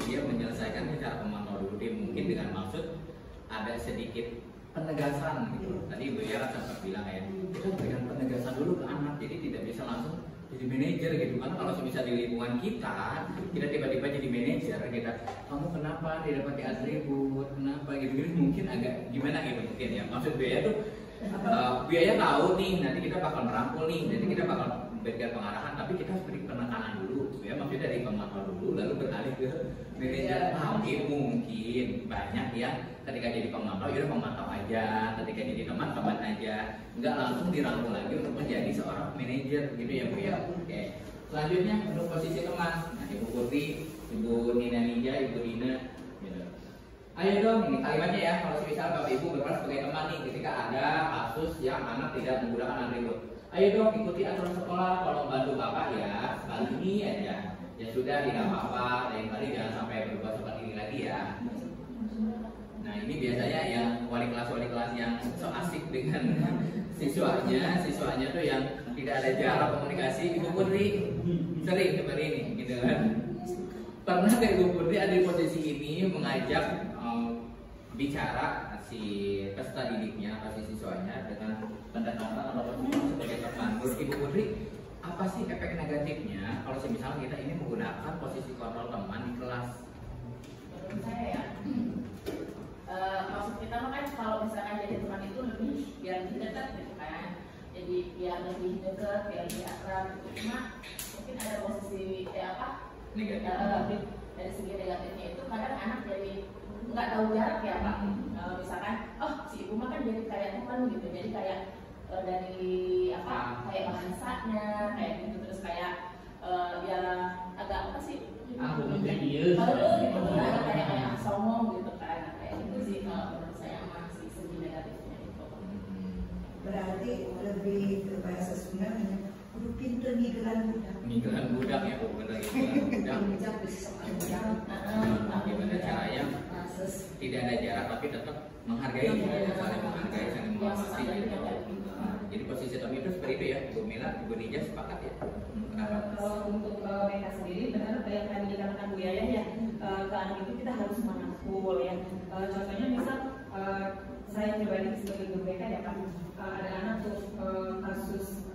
Speaker 2: dia menyelesaikan secara pemantau dulu, dia mungkin dengan maksud ada sedikit penegasan gitu. Tadi Ibu Yara sempat bilang ya, kita berikan penegasan dulu ke anak, jadi tidak bisa langsung jadi manajer gitu. Karena kalau bisa di lingkungan kita tiba-tiba jadi manajer, kita kamu kenapa tidak pakai atribut, kenapa gitu, mungkin agak gimana gitu mungkin ya. Maksud gue ya tuh Biaya tahu nih, nanti kita bakal merangkul nih, nanti kita bakal memberikan pengarahan, tapi kita harus beri penekanan dulu, ya maksudnya dari pemantau dulu, lalu beralih ke manajer. Tapi mungkin banyak yang ketika jadi pemantau, ya pemantau aja, ketika jadi teman aja, nggak langsung dirangkul lagi untuk menjadi seorang manajer, gitu ya Bu ya. Oke. Selanjutnya untuk posisi teman, nah Ibu Putri, Ibu Nina Ninja, Ibu Dina, gitu. Ayo dong, ini kalimatnya ya, kalau misal Bapak Ibu berperan sebagai teman nih, ketika ada kasus yang anak tidak menggunakan atribut. Ayo dong, ikuti aturan sekolah, kalau bantu Bapak ya, sekali ini aja. Ya sudah, tidak apa-apa, lain kali jangan sampai berbuat seperti ini lagi ya. Nah ini biasanya yang wali kelas yang so asik dengan siswanya tuh yang tidak ada jarak komunikasi. Ibu Putri sering seperti ini, gitu kan? Pernah nggak Ibu Putri ada di posisi ini mengajak bicara si peserta didiknya atau si siswanya dengan pendekatan atau sebagai teman? Menurut Ibu Putri, apa sih efek negatifnya kalau misalnya kita ini menggunakan posisi kontrol teman di kelas?
Speaker 7: Menurut saya ya, maksud kita kan kalau misalkan jadi teman itu lebih biar lebih dekat gitu kan, jadi biar lebih dekat, biar lebih akrab gitu. Cuma mungkin ada posisi negatif dari segi negatifnya itu kadang anak jadi nggak tahu jarak ya Pak. Misalkan si ibu mah kan jadi kayak teman gitu, jadi kayak dari kayak bahasanya kayak gitu, terus kayak ya agak apa sih gitu kayak songong gitu kan, kayak gitu sih kalau menurut saya masih segi negatifnya itu.
Speaker 1: Berarti lebih ke bahasa Sundanya kudu pinter migran budak.
Speaker 2: Migran budak ya, benar migran budak. Bagaimana caranya tidak ada jarak tapi tetap menghargai, saling menghargai, saling menghormati. Jadi posisi teman itu seperti itu ya, Ibu Mila, Ibu Nija sepakat ya.
Speaker 6: Kalau untuk mereka sendiri benar yang tadi dikatakan Bu Yaya ya, ke anak itu kita harus merangkul ya. Contohnya misal saya pribadi sebagai guru BK ya Pak, ada anak tuh kasus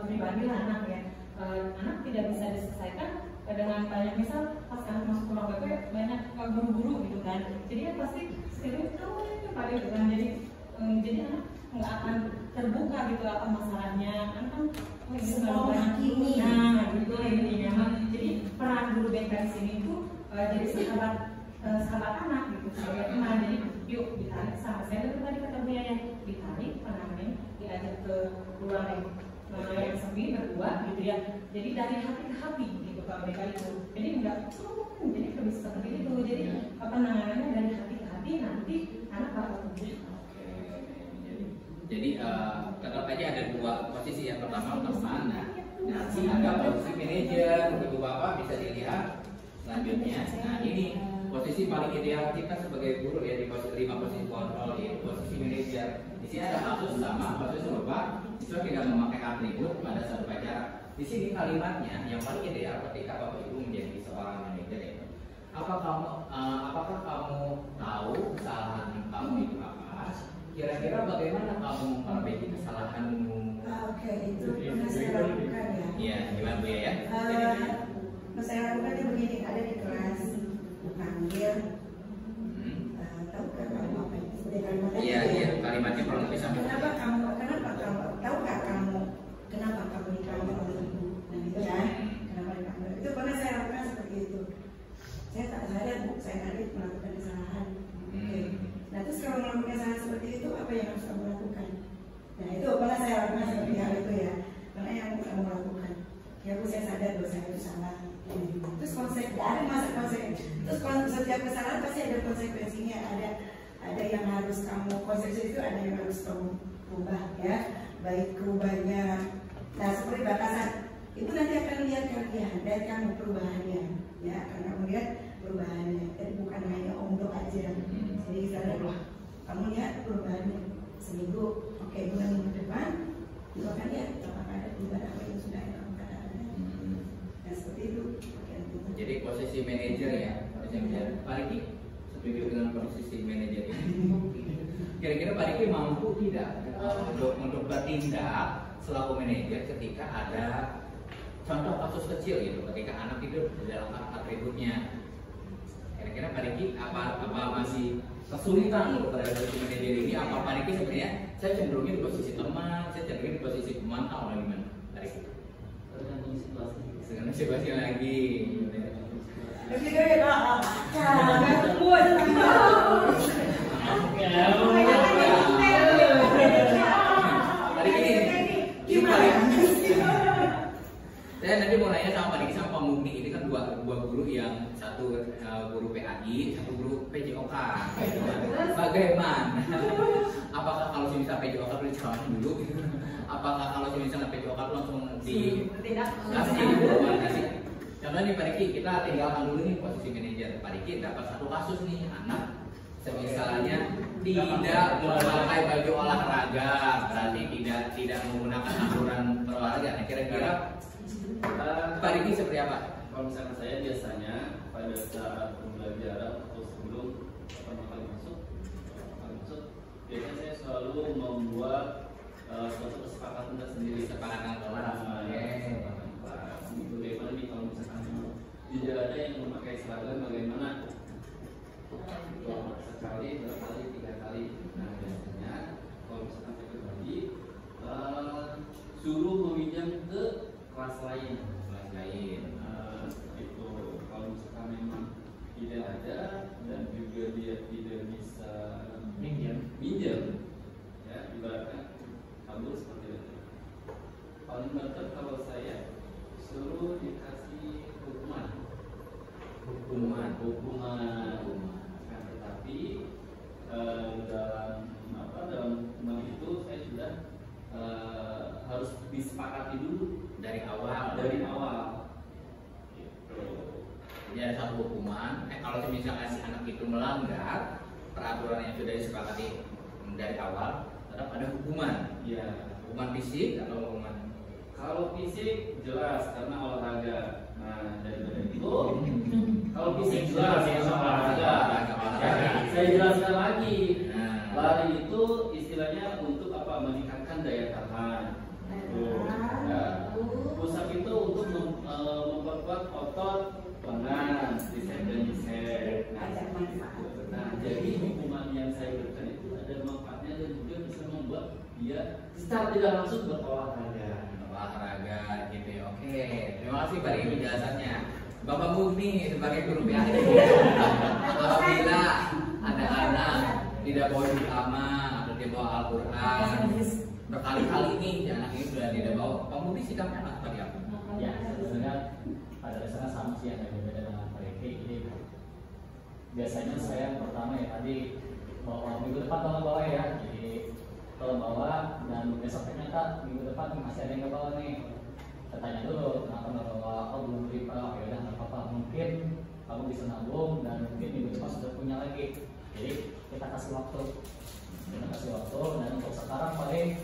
Speaker 6: pribadi lah anak ya, anak tidak bisa diselesaikan dengan banyak, misal pas anak masuk ruang BK banyak guru-guru gitu kan, jadi kan pasti sering tahu pada gitu kan, jadi anak nggak akan terbuka gitu apa masalahnya, kan banyak ini, nah gitu ini memang, jadi peran guru BK di sini tuh jadi sahabat anak gitu, sebagai teman. Jadi yuk ditarik sama saya tadi kata Bu Yaya, ditarik penangannya diajak ke ruang yang sepi berdua gitu ya, jadi dari hati ke hati gitu kalau mereka itu, jadi enggak jadi lebih seperti itu, jadi penanganannya dari hati ke hati, nanti anak bakal tumbuh.
Speaker 2: Jadi tetap aja ada dua posisi, yang pertama teman, nanti ada posisi manajer. Ibu Bapak bisa dilihat selanjutnya. Nah ini posisi paling ideal kita sebagai guru ya, di posisi 5 posisi kontrol yaitu posisi manajer. Di sini ada kasus sama, kasus serupa, siswa tidak memakai atribut pada saat upacara. Di sini kalimatnya yang paling ideal ketika Bapak Ibu menjadi seorang manajer ya. Apakah kamu tahu kesalahan kamu itu apa? Kira-kira bagaimana kamu memperbaiki kesalahanmu?
Speaker 1: Oke, itu pernah saya lakukan ya.
Speaker 2: Iya, gimana Bu ya?
Speaker 1: Saya lakukannya begini, ada di kelas dipanggil, tahu kan kamu apa itu?
Speaker 2: Iya, kalimatnya kurang lebih sama.
Speaker 1: Kenapa kamu tahukah kamu kenapa kamu dipanggil oleh ibu? Nah itu kan, kenapa dipanggil? Itu pernah saya lakukan seperti itu. Saya tak sadar Bu, saya tadi melakukan kesalahan. Oke. Nah terus kalau melakukan kesalahan seperti itu, apa yang harus kamu lakukan? Nah itu pernah saya lakukan seperti hal itu ya. Karena yang kamu lakukan, ya Bu saya sadar bahwa saya itu salah. Terus terus setiap kesalahan pasti ada konsekuensinya, ada yang harus kamu konsekuensi itu, ada yang harus kamu ubah ya, baik berubahnya. Nah seperti batasan itu nanti akan lihat kalian dari kamu perubahannya ya, karena melihat perubahannya, jadi bukan hanya omdo aja. Jadi misalnya kamu lihat perubahannya seminggu, oke, bulan minggu depan itu akan lihat apakah ada perubahan apa yang sudah kamu katakan. Nah seperti itu.
Speaker 2: Jadi posisi manajer ya, Pak Riki setuju dengan posisi manajer ini? Kira-kira Pak Riki mampu tidak untuk bertindak selaku manajer ketika ada contoh kasus kecil gitu, ketika anak itu dalam atributnya? Kira-kira Pak Riki apa masih kesulitan untuk pada posisi manajer ini? Apa sama Pak Riki sebenarnya saya cenderungnya di posisi teman, saya cenderungnya di posisi pemantau lah gimana dari situ.
Speaker 4: Tergantung situasi.
Speaker 2: Sekarang situasi lagi.
Speaker 1: Tapi kayak nggak tembus.
Speaker 2: Tadi gini, gimana? Saya nanti mau nanya sama Pak Riki sama Pak Mugni, ini kan dua guru yang satu guru PAI, satu guru PJOK. Bagaimana? Apakah kalau misalnya PJOK itu dicalonkan dulu? Apakah kalau misalnya PJOK langsung dikasih? Contohnya nih Pak Riki, kita tinggalkan dulu nih posisi manajer. Pak Riki dapat satu kasus nih, anak misalnya tidak memakai baju olahraga, berarti tidak menggunakan aturan berolahraga. Nah, kira-kira Pak Riki seperti apa?
Speaker 5: Kalau misalkan saya biasanya pada saat pembelajaran atau sebelum pertama kali masuk, biasanya saya selalu membuat suatu kesepakatan tersendiri.
Speaker 2: Kesepakatan kelas.
Speaker 5: Bagaimana nih kalau misalkan tidak ada yang memakai seragam, bagaimana? Sekali, dua kali, tiga kali. Nah biasanya kalau misalkan saya pribadi suruh meminjam ke kelas lain. Itu kalau misalkan memang tidak ada dan juga dia tidak bisa minjam ya ibaratnya kabur seperti itu. Paling better kalau saya suruh dikasih hukuman. Nah, tetapi dalam hukuman itu saya sudah harus disepakati dulu dari awal. Gitu.
Speaker 2: Jadi ada satu hukuman. Kalau misalkan si anak itu melanggar peraturan yang sudah disepakati dari awal, tetap ada hukuman.
Speaker 5: Ya.
Speaker 2: Hukuman fisik atau hukuman?
Speaker 5: Kalau fisik jelas karena olahraga. Nah dari itu kalau fisik jelas karena olahraga. Saya jelaskan lagi. Lari itu istilahnya untuk apa? Meningkatkan daya tahan. Push-up itu untuk memperkuat otot lengan, tricep dan bicep. Nah, jadi hukuman yang saya berikan itu ada manfaatnya dan juga bisa membuat dia secara tidak langsung berolahraga.
Speaker 2: Gitu ya. Oke, terima kasih Pak Riki penjelasannya. Bapak Mugni sebagai guru PAI, apabila ada anak tidak bawa buku aman atau tidak bawa Al-Quran, berkali-kali ini anak ini sudah tidak bawa, Pak Mugni sikapnya seperti apa?
Speaker 5: Ya, sebenarnya pada dasarnya sama sih yang berbeda dengan Pak Riki. Jadi biasanya saya pertama ya tadi bawa minggu depan tolong bawa ya. Jadi tolong bawa dan besok ternyata minggu depan masih ada yang nggak bawa nih. Saya tanya dulu kenapa nggak bawa? Oh belum beli Pak. Ya udah nggak apa-apa. Mungkin kamu bisa nabung dan mungkin minggu depan sudah punya lagi. Jadi kita kasih waktu. Dan untuk sekarang paling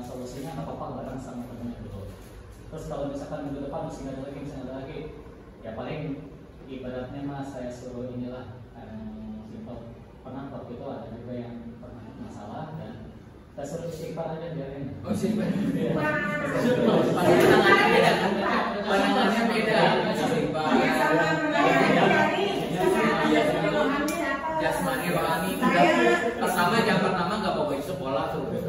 Speaker 5: solusinya nggak apa-apa bareng sama temennya dulu. Terus kalau misalkan minggu depan masih nggak ada lagi, ya paling ibaratnya mas saya suruh inilah simpel. Pernah waktu itu ada juga yang pernah masalah dan saya suruh istighfar aja biarin.
Speaker 2: Oh istighfar. Pandangannya beda kan? Pandangannya beda. Istighfar. Jasmani rohani. Pertama jam pertama nggak bawa ke sekolah terus.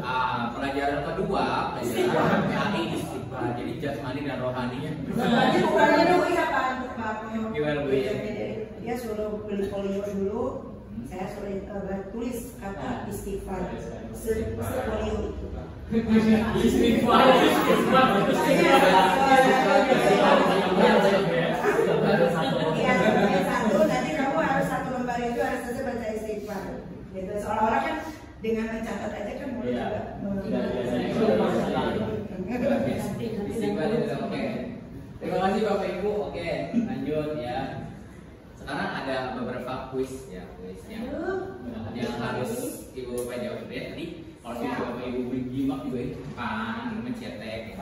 Speaker 2: Pelajaran kedua pelajaran PAI istighfar. Jadi jasmani dan rohaninya.
Speaker 1: Ukurannya dulu siapa?
Speaker 2: Gimana Bu?
Speaker 1: Dia suruh beli folio dulu. Saya suruh tulis kata istighfar sefolio itu.
Speaker 5: Istighfar.
Speaker 1: Satu nanti kamu harus satu lembar itu harus saja baca istighfar. Gitu. Seolah-olah kan dengan mencatat aja kan mulai juga.
Speaker 2: Istighfar itu oke. Terima kasih Bapak Ibu. Oke, lanjut ya. Sekarang ada beberapa kuis ya, kuis yang harus Ibu Bapak jawab ya. Tadi kalau Bapak Ibu menyimak juga itu mencetek.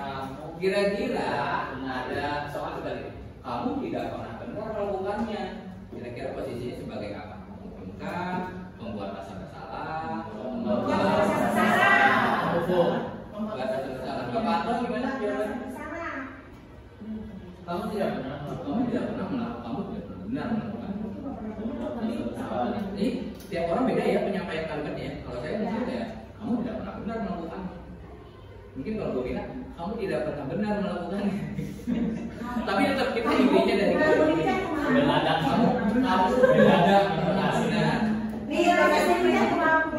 Speaker 2: Kira-kira ada soal kali. Kamu tidak pernah benar melakukannya. Kira-kira posisinya sebagai apa? Mengumumkan, membuat rasa bersalah, membuat rasa bersalah. Bapak Anto gimana jawabannya? Kamu tidak pernah benar melakukan. Ini tiap orang beda ya penyampaian kalimatnya. Kalau saya Mungkin kalau gue bilang kamu tidak pernah benar melakukannya. Tapi tetap kita intinya dari
Speaker 5: Beladang kamu
Speaker 2: harus
Speaker 5: beladang.
Speaker 2: Nah,
Speaker 1: Nih, lokasinya kemampu.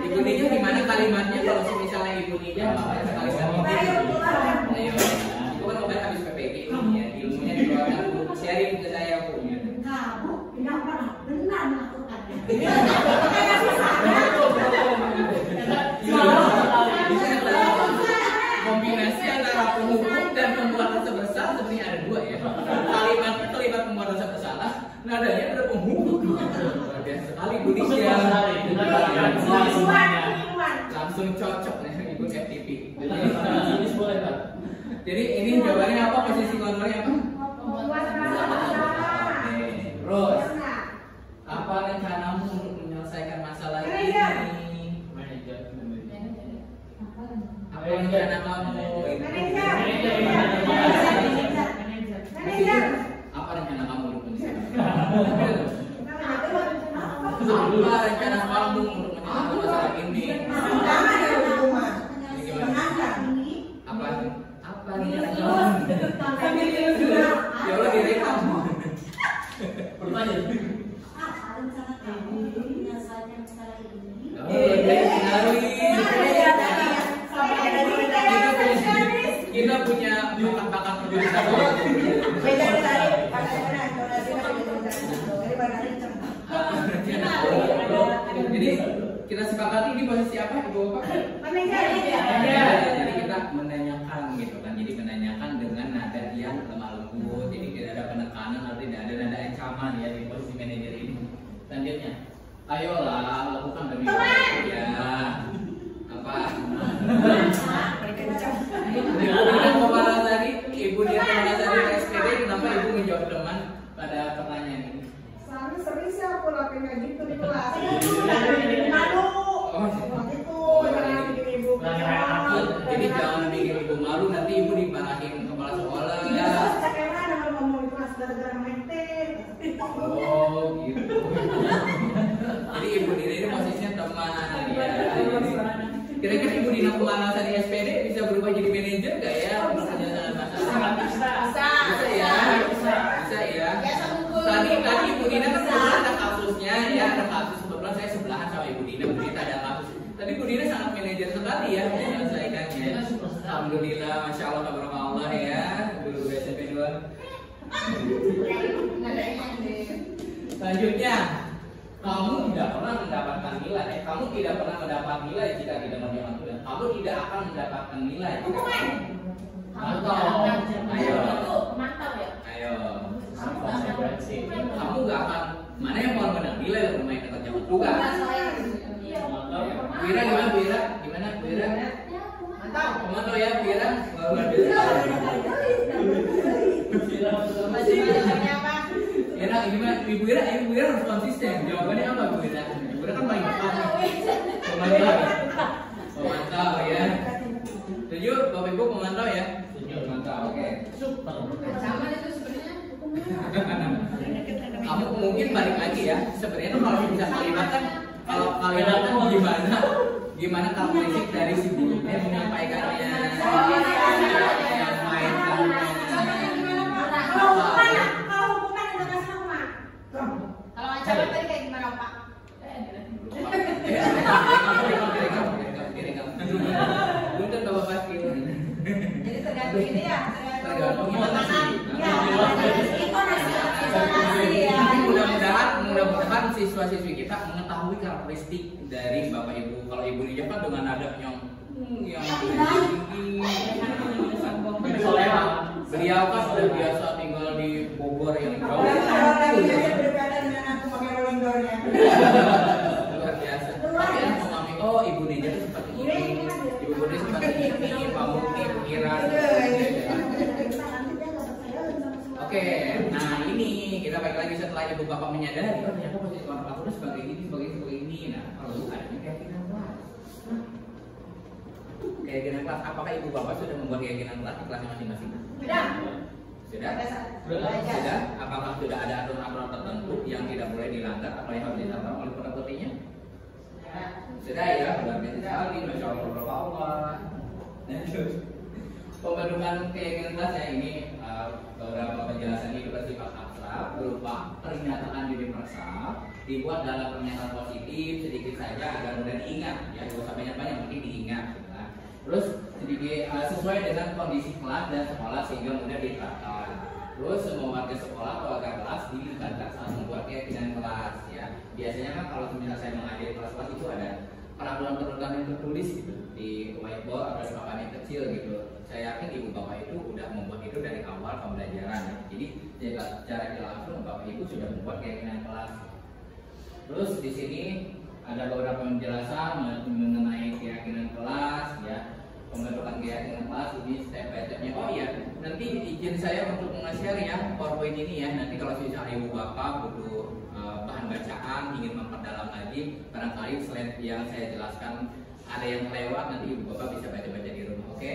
Speaker 2: Ibu Nija gimana kalimatnya kalau misalnya Ibu Nija kalimatnya ayo, itu kan obat habis PPG ini ya, ilmunya dikeluarkan Bu, sharing ke saya Bu.
Speaker 1: Kamu tidak pernah benar melakukannya.
Speaker 2: Kombinasi antara penghukum dan pembuat rasa bersalah sebenarnya ada dua ya. Kalimat pembuat rasa bersalah, nadanya ada penghukum. Luar biasa sekali Bu Nija. Langsung cocok nih Ibu FTP.
Speaker 5: Ini boleh Pak.
Speaker 2: Jadi ini jawabannya apa? Posisi kontrolnya apa? Terus apa rencanamu untuk menyelesaikan masalah ini?
Speaker 5: Manajer.
Speaker 2: Apa rencana kamu? Apa rencana kamu untuk menyelesaikan? Apa rencana kamu untuk menyelesaikan masalah ini? Apa rencana kamu? Ya Allah direkam.
Speaker 5: Bertanya.
Speaker 2: Kita punya bakat-bakat penjurusan. Jadi kita sepakati di posisi apa Ibu Bapak? Jadi kita menanyakan gitu kan. Jadi menanyakan dengan nada yang lemah lembut. Jadi tidak ada penekanan atau tidak ada nada ancaman ya di posisi manajer ini. Selanjutnya, ayolah lakukan demi ya. Apa? Ibu dia kepala dari SPD, kenapa Ibu menjawab teman pada pertanyaan ini?
Speaker 1: Soalnya sering sih aku lakuin kayak gitu di kelas.
Speaker 2: Jadi jangan bikin Ibu malu, nanti Ibu dimarahin kepala sekolah. Oh gitu. Jadi Ibu Dina ini posisinya teman ya. Kira-kira Ibu Dina pemanasan di SPD bisa berubah jadi manajer gak ya? Penyelesaian masalah. Bisa ya. Tadi Ibu Dina kan kebetulan ada kasusnya ya, ada kasus kebetulan saya sebelahan sama Ibu Dina, Bu Dina ada kasus. Tadi Bu Dina sangat manajer sekali ya menyelesaikannya. Alhamdulillah, masya Allah, tabarakallah ya, guru SMP 2. Selanjutnya, kamu tidak pernah mendapatkan nilai. Kamu tidak pernah mendapat nilai jika tidak mengerjakan tugas. Kamu tidak akan mendapatkan nilai. Mantap.
Speaker 7: Mantap ya.
Speaker 2: Ayo.
Speaker 5: Konsekuensi.
Speaker 2: Kamu nggak akan. Mana yang mau menang nilai untuk main kerjaan tugas? Wira gimana Wira? Gimana Wira?
Speaker 3: Mantap.
Speaker 2: Komando ya Wira. Luar biasa.
Speaker 3: Jawabannya apa?
Speaker 2: Wira gimana? Ibu Wira harus konsisten. Jawabannya apa Bu Wira? Ibu Wira kan paling depan. Pemantau ya. Setuju Bapak Ibu pemantau ya?
Speaker 5: Setuju.
Speaker 2: Pemantau. Oke.
Speaker 5: Super.
Speaker 3: Ancaman itu sebenarnya.
Speaker 2: Kamu mungkin balik lagi ya. Sebenarnya tuh kalau bisa kalimat kan, kalau kalimat kan gimana karakteristik dari si gurunya menyampaikannya,
Speaker 3: Kalau ancaman tadi kayak gimana Pak?
Speaker 2: Untuk Bapak Fakir.
Speaker 3: Jadi tergantung ini ya.
Speaker 2: Tergantung
Speaker 3: Gimana?
Speaker 2: Ya, mudah-mudahan siswa-siswi kita mengetahui karakteristik dari Bapak Ibu. Kalau Ibu Nija kan dengan nada yang tinggi. Beliau kan sudah biasa tinggal di Bogor yang jauh. Luar biasa. Memahami, oh Ibu Nija itu seperti ini, Ibu Nija seperti ini, Pak Mukti, Bu Ira. Oke, nah ini kita balik lagi setelah Ibu Bapak menyadari, oh ternyata posisi orang aku sebagai ini. Nah, kalau adanya keyakinan kelas. Keyakinan kelas, apakah Ibu Bapak sudah membuat keyakinan kelas di kelasnya masing-masing? Sudah? Apakah sudah ada aturan-aturan tertentu yang tidak boleh dilanggar atau yang harus dilakukan oleh pesertanya? Sudah ya, luar biasa sekali, masya Allah. Pembentukan keyakinan kelas ya ini beberapa penjelasan itu bersifat abstrak berupa pernyataan diri merasa dibuat dalam pernyataan positif sedikit saja agar mudah diingat ya, gak usah banyak-banyak, penting diingat gitu kan. Terus sedikit sesuai dengan kondisi kelas dan sekolah sehingga mudah diterapkan. Terus semua warga sekolah atau warga kelas dilibatkan saat membuat keyakinan kelas ya. Biasanya kan kalau misalnya saya mengajar kelas-kelas itu ada peraturan-peraturan yang tertulis gitu di whiteboard atau di papan yang kecil gitu. Saya yakin ibu bapak itu udah membuat itu dari awal pembelajaran ya. Jadi secara langsung bapak ibu sudah membuat keyakinan kelas. Terus di sini ada beberapa penjelasan mengenai keyakinan kelas ya. Pembentukan keyakinan kelas ini step by stepnya. Oh iya, nanti izin saya untuk nge-share ya PowerPoint ini ya. Nanti kalau misalnya ibu bapak butuh bahan bacaan, ingin memperdalam lagi, barangkali slide yang saya jelaskan ada yang lewat, nanti ibu bapak bisa baca-baca di rumah, oke?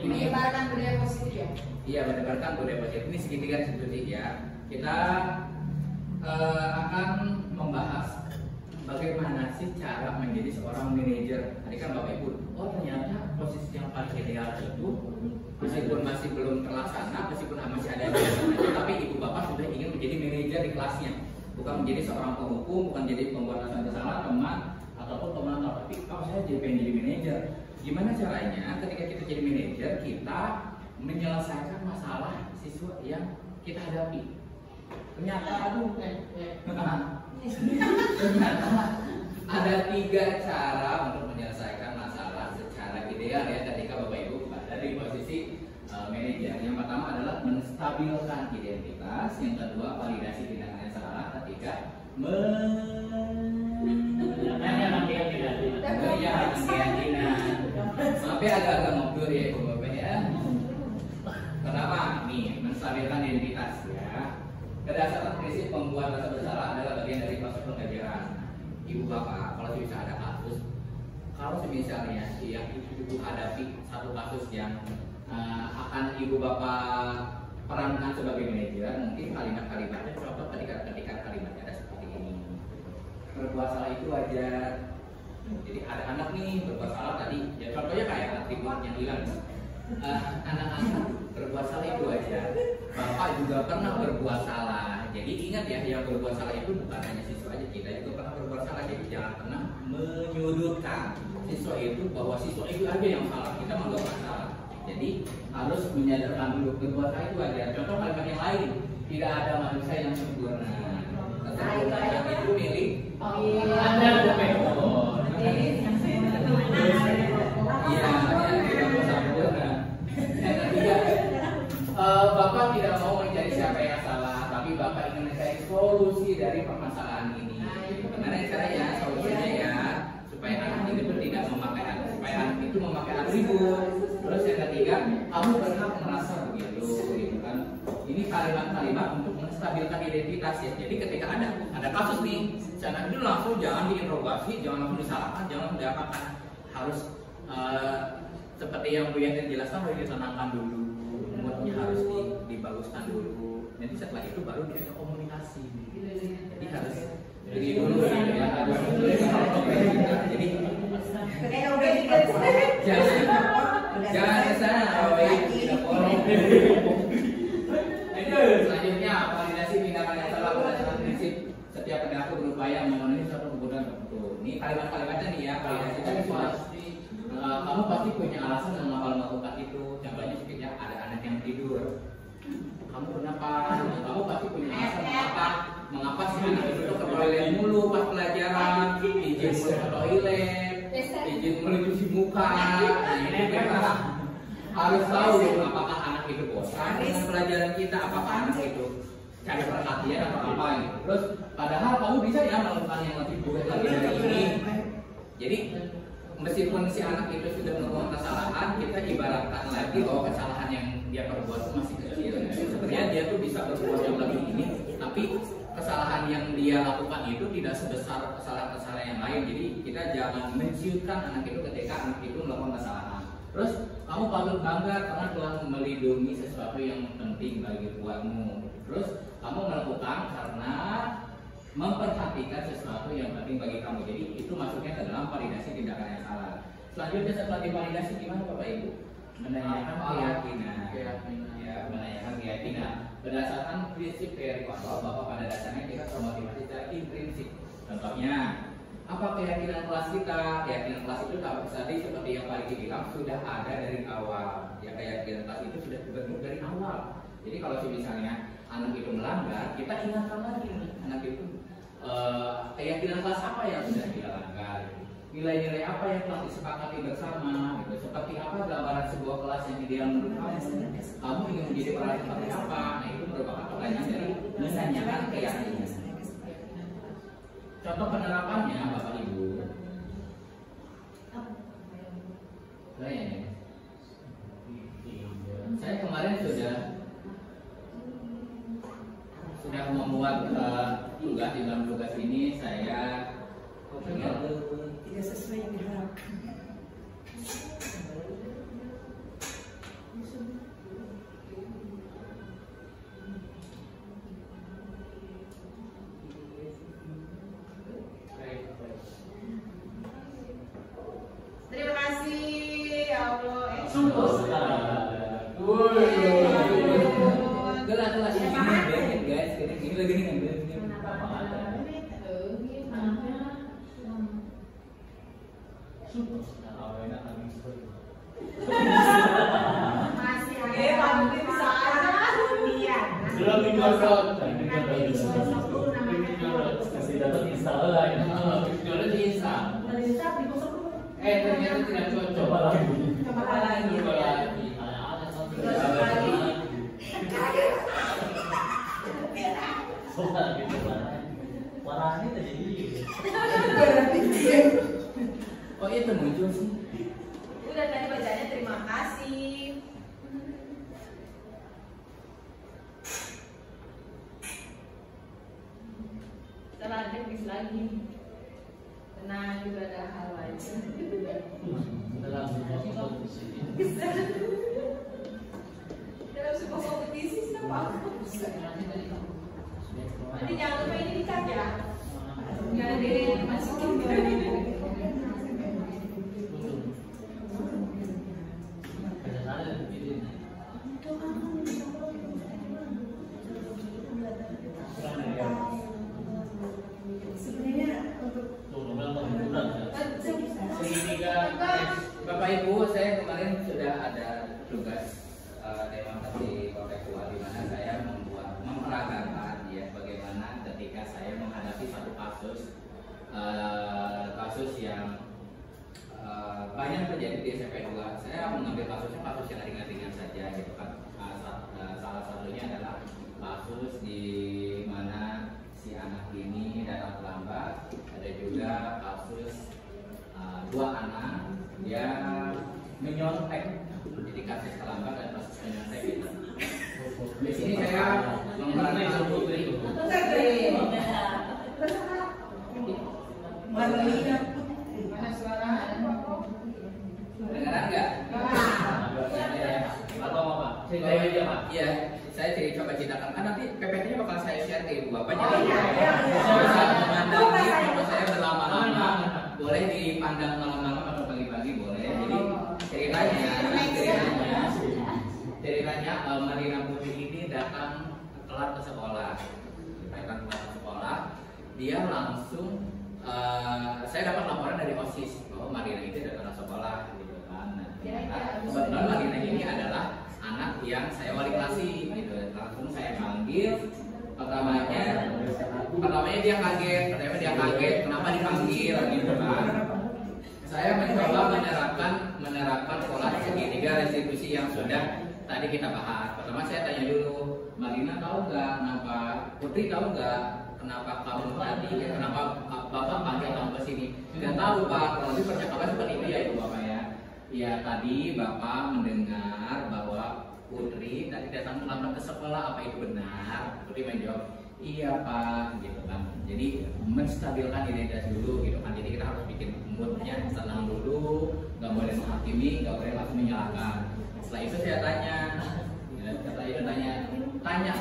Speaker 3: Menyebarkan budaya positif ya?
Speaker 2: Iya, menyebarkan budaya positif. Ini segitiga seperti ya. Kita akan membahas bagaimana sih cara menjadi seorang manajer. Tadi kan Bapak Ibu, oh ternyata posisi yang paling ideal itu meskipun masih belum terlaksana, meskipun masih ada di tapi Ibu Bapak sudah ingin menjadi manajer di kelasnya, bukan menjadi seorang penghukum, bukan menjadi pembuat kesalahan teman ataupun pemantau, tapi kalau saya jadi pengen jadi manajer, gimana caranya ketika kita jadi manajer kita menyelesaikan masalah siswa yang kita hadapi. Ternyata ternyata ada 3 cara untuk menyelesaikan masalah secara ideal ya ketika Bapak Ibu berada di posisi manajer. Yang pertama adalah menstabilkan identitas, yang kedua validasi tindakan yang salah, ketiga keyakinan. Sampai agak-agak ngobrol ya Ibu Bapak ya. Kenapa? Nih, menstabilkan identitas ya. Berdasarkan prinsip pembuat rasa bersalah adalah bagian dari proses pengajaran. Ibu bapak, kalau bisa ada kasus, kalau misalnya yang ibu hadapi satu kasus yang akan ibu bapak perankan sebagai manajer, mungkin kalimat-kalimatnya contoh ketika kalimatnya ada seperti ini. Berbuat salah itu wajar. Jadi ada anak nih berbuat salah tadi, ya contohnya kayak anak timur yang hilang. Anak-anak berbuat salah itu wajar. Bapak juga pernah berbuat salah. Jadi ingat ya, yang berbuat salah itu bukan hanya siswa aja, kita juga pernah berbuat salah. Jadi jangan pernah menyudutkan siswa itu bahwa siswa itu aja yang salah. Kita menganggap salah. Jadi harus menyadarkan dulu berbuat salah itu wajar. Contoh kalimat yang lain, tidak ada manusia yang sempurna. Kesempurnaan itu milik Anda bukan. Iya, tidak sempurna. Yang ketiga, Bapak tidak mau mencari siapa yang salah, tapi Bapak ingin mencari solusi dari permasalahan ini. Gimana caranya? Solusinya ya supaya anak itu tidak supaya anak itu memakai atribut. Terus yang ketiga, kamu berhak merasa begitu, gitu kan? Ini kalimat-kalimat untuk menstabilkan identitas ya. Jadi ketika ada kasus nih, anak itu langsung jangan diinterogasi, jangan langsung disalahkan, jangan diapakan, harus seperti yang Bu Yanti jelaskan harus ditenangkan dulu. Moodnya harus dibaguskan dulu. Nanti setelah itu baru dia komunikasi. Jadi harus jadi dulu ya, harus jadi jangan kesana, tidak boleh. Selanjutnya validasi tindakan yang salah berdasarkan prinsip setiap perilaku berupaya memenuhi suatu kebutuhan tertentu. Ini kalimat-kalimatnya nih ya, validasi tadi pasti. Kamu pasti punya alasan mengapa melakukan itu. Contohnya sedikit ya, ada anak yang tidur. Kamu kenapa? Kamu pasti punya alasan mengapa si anak itu ke toilet mulu pas pelajaran, izin mulu ke toilet, izin mulu cuci muka. Nah, ini kita harus tahu apakah anak itu bosan dengan pelajaran kita, apakah anak itu cari perhatian atau apa gitu. Terus padahal kamu bisa ya melakukan yang lebih buruk lagi dari ini. Jadi meskipun si anak itu sudah melakukan kesalahan, kita ibaratkan lagi bahwa kesalahan yang dia perbuat itu masih kecil. Sebenarnya dia tuh bisa berbuat yang lebih ini, tapi kesalahan yang dia lakukan itu tidak sebesar kesalahan-kesalahan yang lain. Jadi kita jangan menciutkan anak itu ketika anak itu melakukan kesalahan. Terus kamu patut bangga karena telah melindungi sesuatu yang penting bagi buatmu. Terus kamu melakukan karena memperhatikan sesuatu yang penting bagi kamu. Jadi itu masuknya ke dalam validasi tindakan yang salah. Selanjutnya setelah divalidasi gimana Bapak Ibu? Menanyakan keyakinan. Ya, menanyakan keyakinan. Berdasarkan prinsip Eric Carle bahwa pada dasarnya kita termotivasi secara intrinsik. Contohnya, apa keyakinan kelas kita? Keyakinan kelas itu tadi seperti yang Pak Riki bilang sudah ada dari awal. Ya, keyakinan kelas itu sudah terbentuk dari awal. Jadi kalau misalnya anak itu melanggar, kita ingatkan lagi nih anak itu keyakinan kelas apa yang sudah dia langgar, nilai-nilai apa yang telah disepakati bersama, gitu. Seperti apa gambaran sebuah kelas yang ideal menurut kamu ingin menjadi orang seperti apa. Nah itu merupakan pertanyaan dari menanyakan keyakinan. Contoh penerapannya Bapak Ibu, saya kemarin sudah membuat tugas. Di dalam tugas ini saya
Speaker 1: tidak sesuai yang diharapkan.
Speaker 3: Terima kasih ya Allah.
Speaker 2: Gelas ini guys, ini lagi nih.
Speaker 3: Masih ada bisa aja dunia.
Speaker 5: Kasih dapat install lagi.
Speaker 2: Jualan di install. Ternyata tidak cocok.
Speaker 5: Coba lagi.
Speaker 2: Coba lagi.
Speaker 5: Warnanya terjadi.
Speaker 2: Oh itu muncul sih.
Speaker 3: Udah tadi bacanya terima kasih. Setelah ada bis lagi. Tenang juga ada hal lain. Dalam sebuah kompetisi siapa? Nanti jangan lupa ini dicat ya. Jangan dimasukin.
Speaker 2: Bapak Ibu, saya kemarin sudah ada tugas demonstrasi kontekstual di mana saya memperagakan ya bagaimana ketika saya menghadapi satu kasus yang banyak terjadi di SMP 2. Saya mengambil kasus yang ringan-ringan saja gitu kan. Salah satunya adalah kasus di mana si anak ini datang terlambat. Ada juga kasus dua anak yang menyontek, jadi kasus terlambat dan kasus menyontek itu. Di sini saya memperagakan
Speaker 3: Mana suara?
Speaker 2: dengaran nggak?
Speaker 5: Atau apa?
Speaker 2: Saya aja Pak. Iya, saya coba ceritakan. Kan nanti PPT-nya bakal saya share ke Ibu Bapak. Jadi bisa memandangi foto saya berlama-lama. Boleh dipandang malam-malam atau pagi-pagi boleh. Jadi ceritanya Marina Putri ini datang telat ke sekolah. Dia langsung saya dapat laporan dari OSIS bahwa Marina itu datang ke sekolah gitu kan. Kebetulan Marina ini adalah anak yang saya wali kelasi gitu. Langsung saya panggil. Pertamanya dia kaget, kenapa dipanggil gitu kan. Saya mencoba menerapkan pola segitiga restitusi yang sudah tadi kita bahas. Pertama saya tanya dulu, Marina tahu nggak kenapa, Putri tahu nggak kenapa kamu tadi, kenapa Bapak panggil kamu ke sini? Tidak tahu Pak, kalau lebih percakapan seperti itu ya Ibu Bapak ya. Ya tadi Bapak mendengar bahwa Putri tadi datang terlambat ke sekolah, apa itu benar? Putri menjawab, iya Pak, gitu kan. Jadi menstabilkan identitas dulu, gitu kan. Jadi kita harus bikin moodnya tenang dulu, nggak boleh menghakimi, nggak boleh langsung menyalahkan. Setelah itu saya tanya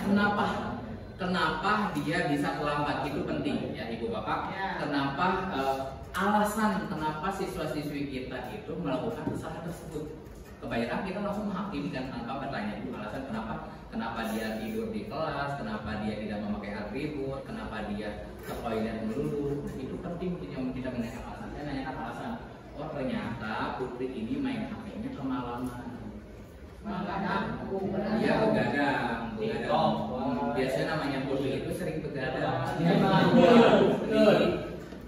Speaker 2: kenapa kenapa dia bisa terlambat itu penting ya Ibu Bapak.
Speaker 3: Ya.
Speaker 2: Kenapa alasan kenapa siswa-siswi kita itu melakukan kesalahan tersebut. Kebanyakan kita langsung menghakimi kan tanpa bertanya dulu alasan kenapa dia tidur di kelas, kenapa dia tidak memakai atribut, kenapa dia ke toilet melulu. Nah, itu penting yang tidak menanyakan alasan. Saya nanyakan alasan. Oh ternyata Putri ini main HP-nya kemalaman. Dia begadang. Biasanya namanya Putri itu sering begadang.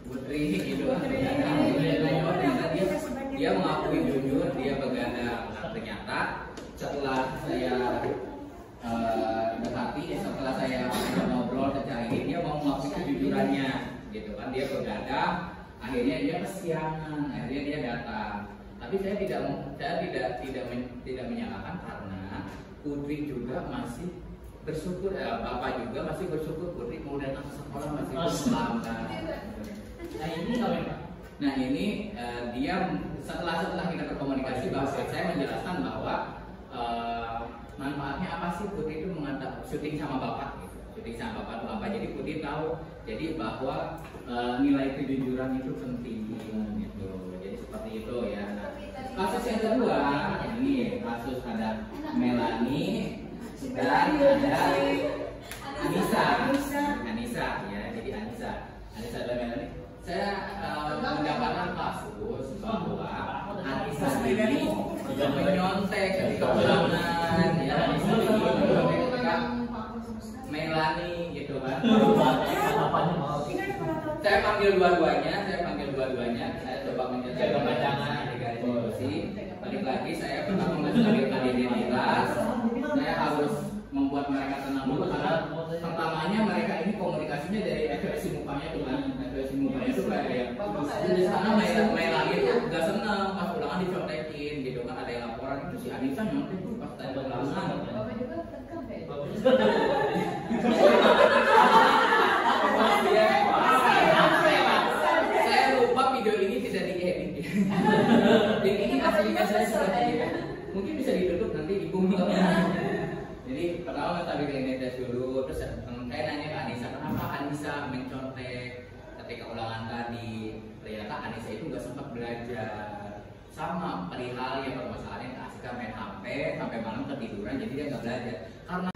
Speaker 2: Putri gitu. Dia mengakui jujur dia begadang. Nah, ternyata setelah saya dekati, setelah saya ngobrol secara ini, dia mau mengakui kejujurannya, gitu kan? Dia begadang, akhirnya dia kesiangan, akhirnya dia datang. Tapi saya tidak menyalahkan karena Putri juga masih bersyukur, Bapak juga masih bersyukur Putri mau datang ke sekolah masih selamat.
Speaker 4: Nah ini apa Pak?
Speaker 2: Nah ini dia setelah kita berkomunikasi bahwa saya menjelaskan bahwa manfaatnya apa sih Putri itu mengatakan syuting sama Bapak gitu. Syuting sama Bapak itu apa? Jadi Putri tahu jadi bahwa nilai kejujuran itu penting gitu. Jadi seperti itu ya. Nah, kasus yang kedua ini kasus ada Melanie dan ada Anissa ya. Jadi Anissa dan Melanie. Saya mendapatkan kasus bahwa Anissa ini menyontek ketika ulangan, ya Anissa ini menyontek ketika Melanie gitu kan. Saya panggil dua-duanya, saya coba menyelesaikan pandangan di garis diskusi. Balik lagi saya pertama menstabilkan identitas, saya harus membuat mereka tenang dulu karena pertamanya mereka ini komunikasinya dari ekspresi mukanya tuh kan, ekspresi mukanya itu kayak di sana Melanie itu nggak seneng pas ulangan dicontekin gitu kan, ada yang laporan itu si Anissa nyontek tuh pas tanya ulangan.
Speaker 3: Bapak juga tekan kayak
Speaker 2: Saya lupa video ini tidak diedit. Dan ini aslinya saya sudah diedit. Mungkin bisa ditutup nanti ibu. Jadi pertama menstabilkan identitas dulu, terus saya nanya ke Anissa, kenapa Anissa mencontek ketika ulangan tadi? Ternyata Anissa itu nggak sempat belajar. Sama perihal yang permasalahannya Asika main HP sampai malam ketiduran, jadi dia nggak belajar. Karena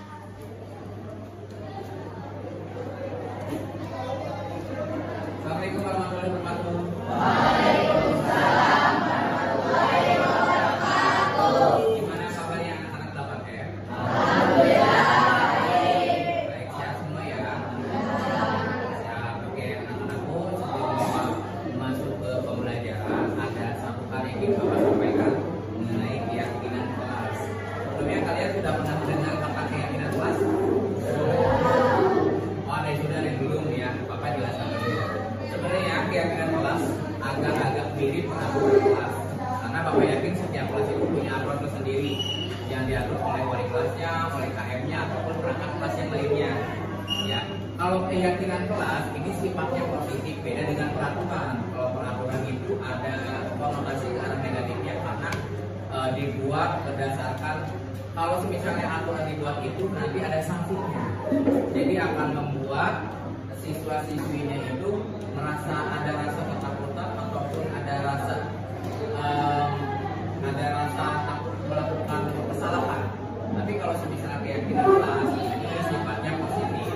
Speaker 2: Assalamualaikum warahmatullahi wabarakatuh. Waalaikumsalam warahmatullahi wabarakatuh. Gimana kabarnya anak-anak 8M? Baik, sehat semua ya. Sehat. Oke, anak-anakku sebelum masuk ke pembelajaran ada satu hal yang ingin Bapak sampaikan mengenai keyakinan kelas. Sebelumnya kalian sudah pernah mendengar tentang keyakinan kelas? Oh, ada yang sudah, ada yang belum ya. Bapak jelaskan dulu. Sebenarnya keyakinan kelas agak-agak mirip peraturan kelas, karena Bapak yakin setiap kelas itu punya aturan tersendiri yang diatur oleh wali kelasnya, oleh KM-nya ataupun perangkat kelas yang lainnya. Ya, kalau keyakinan kelas ini sifatnya positif, beda dengan peraturan. Kalau peraturan itu ada konotasi ke arah negatifnya karena dibuat berdasarkan kalau misalnya aturan dibuat itu nanti ada sanksinya, jadi akan membuat siswa-siswinya itu merasa ada rasa ketakutan ataupun ada rasa takut melakukan kesalahan. Tapi kalau misalnya keyakinan kelas ini sifatnya positif.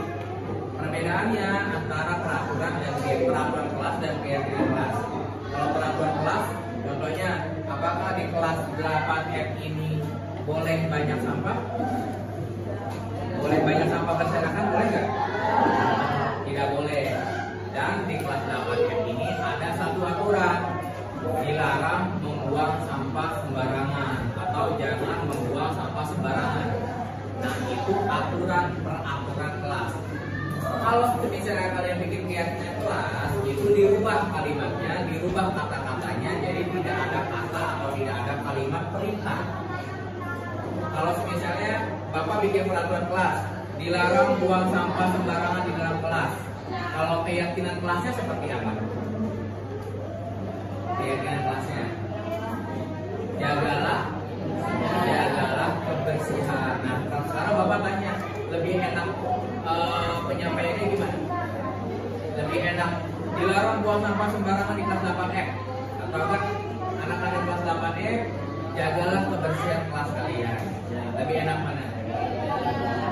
Speaker 2: Perbedaannya antara peraturan kelas dan keyakinan kelas. Kalau peraturan kelas, contohnya apakah di kelas 8F ini boleh banyak sampah? Boleh banyak sampah berserakan, boleh nggak? Tidak boleh. Dan di kelas 8F ini ada satu aturan, dilarang membuang sampah sembarangan atau jangan membuang sampah sembarangan. Nah itu peraturan kelas. Kalau misalnya kalian bikin keyakinan kelas, itu dirubah kalimatnya, dirubah kata-katanya, jadi tidak ada kata atau tidak ada kalimat perintah. Kalau misalnya Bapak bikin peraturan kelas, dilarang buang sampah sembarangan di dalam kelas. Kalau keyakinan kelasnya seperti apa? Keyakinan kelasnya jagalah kebersihan. Nah, kalau sekarang Bapak tanya, lebih enak lebih enak. Dilarang buang sampah sembarangan di kelas 8F. Atau enggak anak-anak kelas 8F, jagalah kebersihan kelas kalian. Lebih enak mana?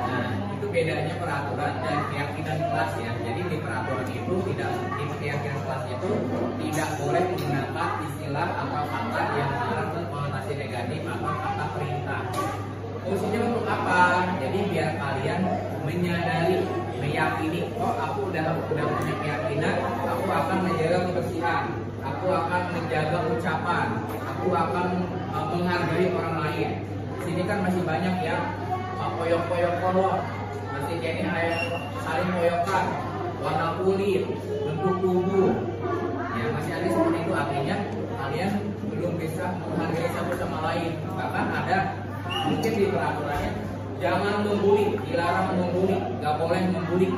Speaker 2: Nah, itu bedanya peraturan dan keyakinan kelas ya. Jadi di peraturan itu tidak, di keyakinan kelas itu tidak boleh menggunakan istilah atau kata yang mengandung konotasi negatif atau kata perintah. Fungsinya untuk apa? Jadi biar kalian menyadari, meyakini, oh aku udah punya keyakinan, aku akan menjaga kebersihan, aku akan menjaga ucapan, aku akan menghargai orang lain. Sini kan masih banyak ya, koyok-koyok kolor, masih kayaknya kayak saling koyokan, warna kulit, bentuk tubuh, ya masih ada seperti itu. Artinya kalian belum bisa menghargai satu sama lain. Bahkan ada mungkin di peraturannya jangan membuli, dilarang membuli, nggak boleh membuli.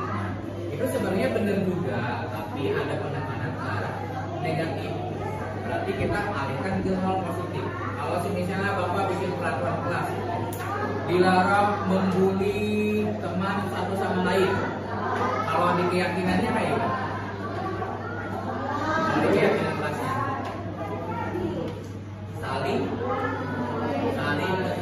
Speaker 2: Itu sebenarnya benar juga, tapi ada penekanan ke arah negatif. Berarti kita alihkan ke hal positif. Kalau misalnya Bapak bikin peraturan kelas, dilarang membuli teman satu sama lain. Kalau di keyakinannya kayak gimana? Kalau di keyakinan kelasnya saling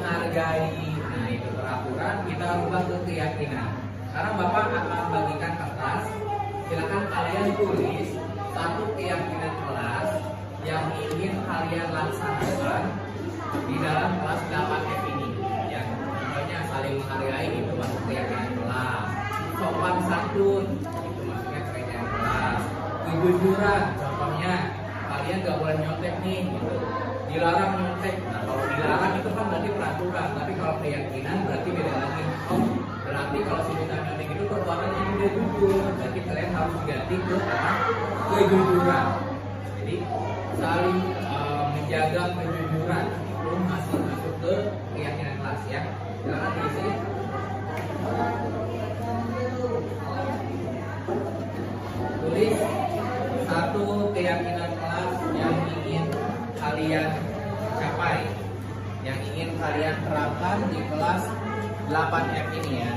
Speaker 2: menghargai. Nah itu peraturan, kita rubah ke keyakinan. Sekarang Bapak akan bagikan kertas. Silakan kalian tulis satu keyakinan kelas yang ingin kalian laksanakan di dalam kelas 8F ini. Ya, contohnya saling menghargai itu masuk keyakinan kelas. Sopan santun itu masuknya keyakinan kelas. Kejujuran, contohnya kalian gak boleh nyontek nih. Gitu. Dilarang nyontek. Nah kalau dilarang itu kan berarti peraturan, tapi kalau keyakinan berarti beda lagi. Oh, berarti kalau si kita nyontek itu perbuatan yang tidak jujur. Berarti kalian harus ganti ke kejujuran. Jadi saling menjaga kejujuran itu masih masuk ke keyakinan kelas ya. Silakan diisi. Tulis satu keyakinan kelas yang ingin kalian capai, yang ingin kalian terapkan di kelas 8F ini ya.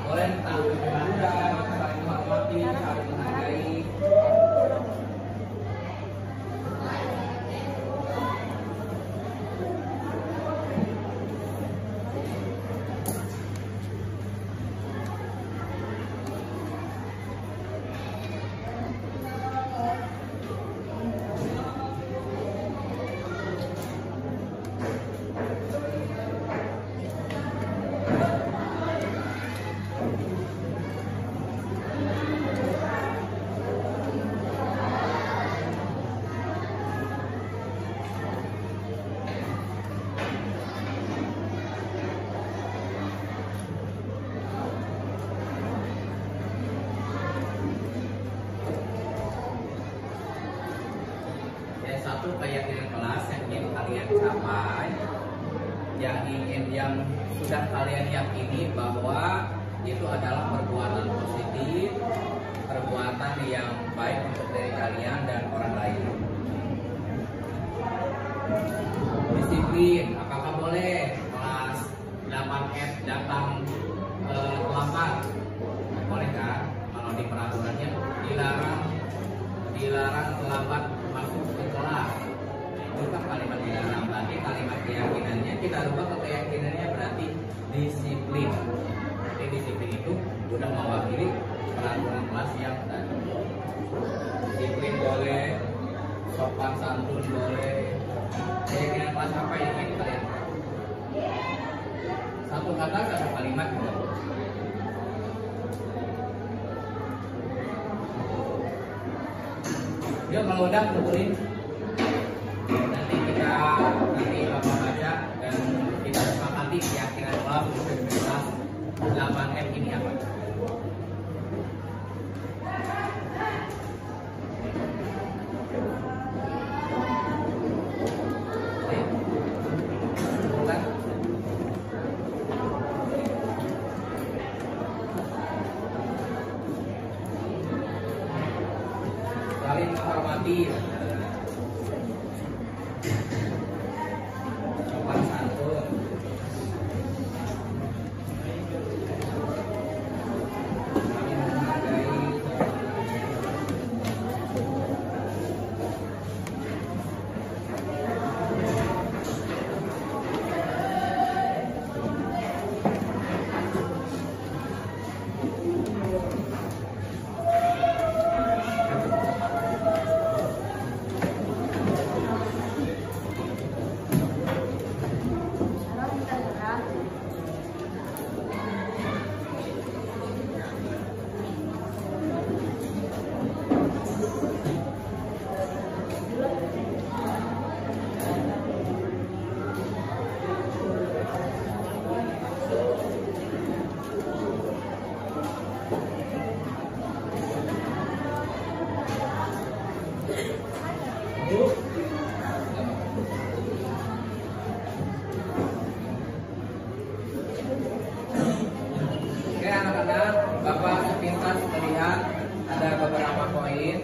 Speaker 2: Boleh tahu Anda saling menghormati, saling menghargai. Satu keyakinan kelas yang ingin kalian capai, yang sudah kalian yakini bahwa itu adalah perbuatan positif, perbuatan yang baik untuk diri kalian dan orang lain. Disiplin, apakah boleh kelas 8F datang terlambat? Boleh kan? Kalau di peraturannya dilarang terlambat masuk ke kelas. Itu kan kalimat dilarang. Berarti kalimat keyakinannya kita rubah ke keyakinannya berarti disiplin. Jadi disiplin itu udah mewakili peraturan kelas yang tadi. Disiplin boleh, sopan santun boleh. Keyakinan kelas apa yang ingin kalian? Satu kata, satu kalimat boleh. Ya kalau udah kumpulin, nanti Bapak baca dan kita sepakati keyakinan kelas untuk kelas 8F ini apa. Saling menghormati, sopan santun, Oke anak-anak, Bapak sepintas melihat ada beberapa poin.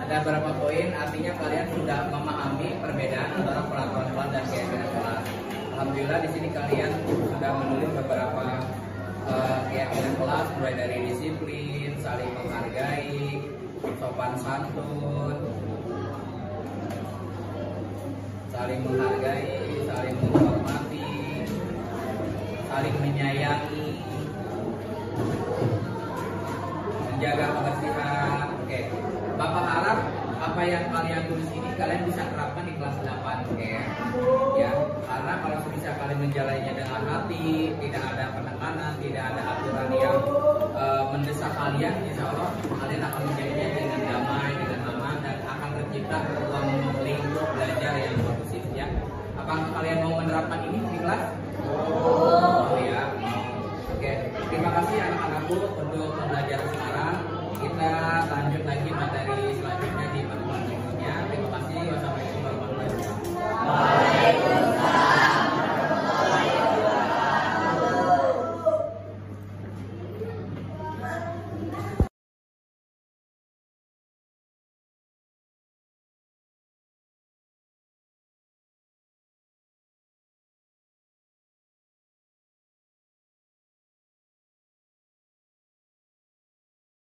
Speaker 2: Ada beberapa poin, artinya kalian sudah memahami perbedaan antara peraturan kelas dan keyakinan kelas. Alhamdulillah di sini kalian sudah menulis beberapa keyakinan kelas, mulai dari disiplin, saling menghargai, sopan santun, saling menghargai, saling menghormati, saling menyayangi, menjaga kebersihan. Oke, Bapak harap apa yang kalian tulis ini kalian bisa terapkan di kelas 8. Oke ya, karena kalau bisa kalian menjalannya dengan hati, tidak ada penekanan, tidak ada aturan yang mendesak kalian, insya Allah kalian akan menjadinya dengan damai, dengan aman, dan akan tercipta ruang lingkup belajar yang kondusif ya. Apakah kalian mau menerapkan ini di kelas?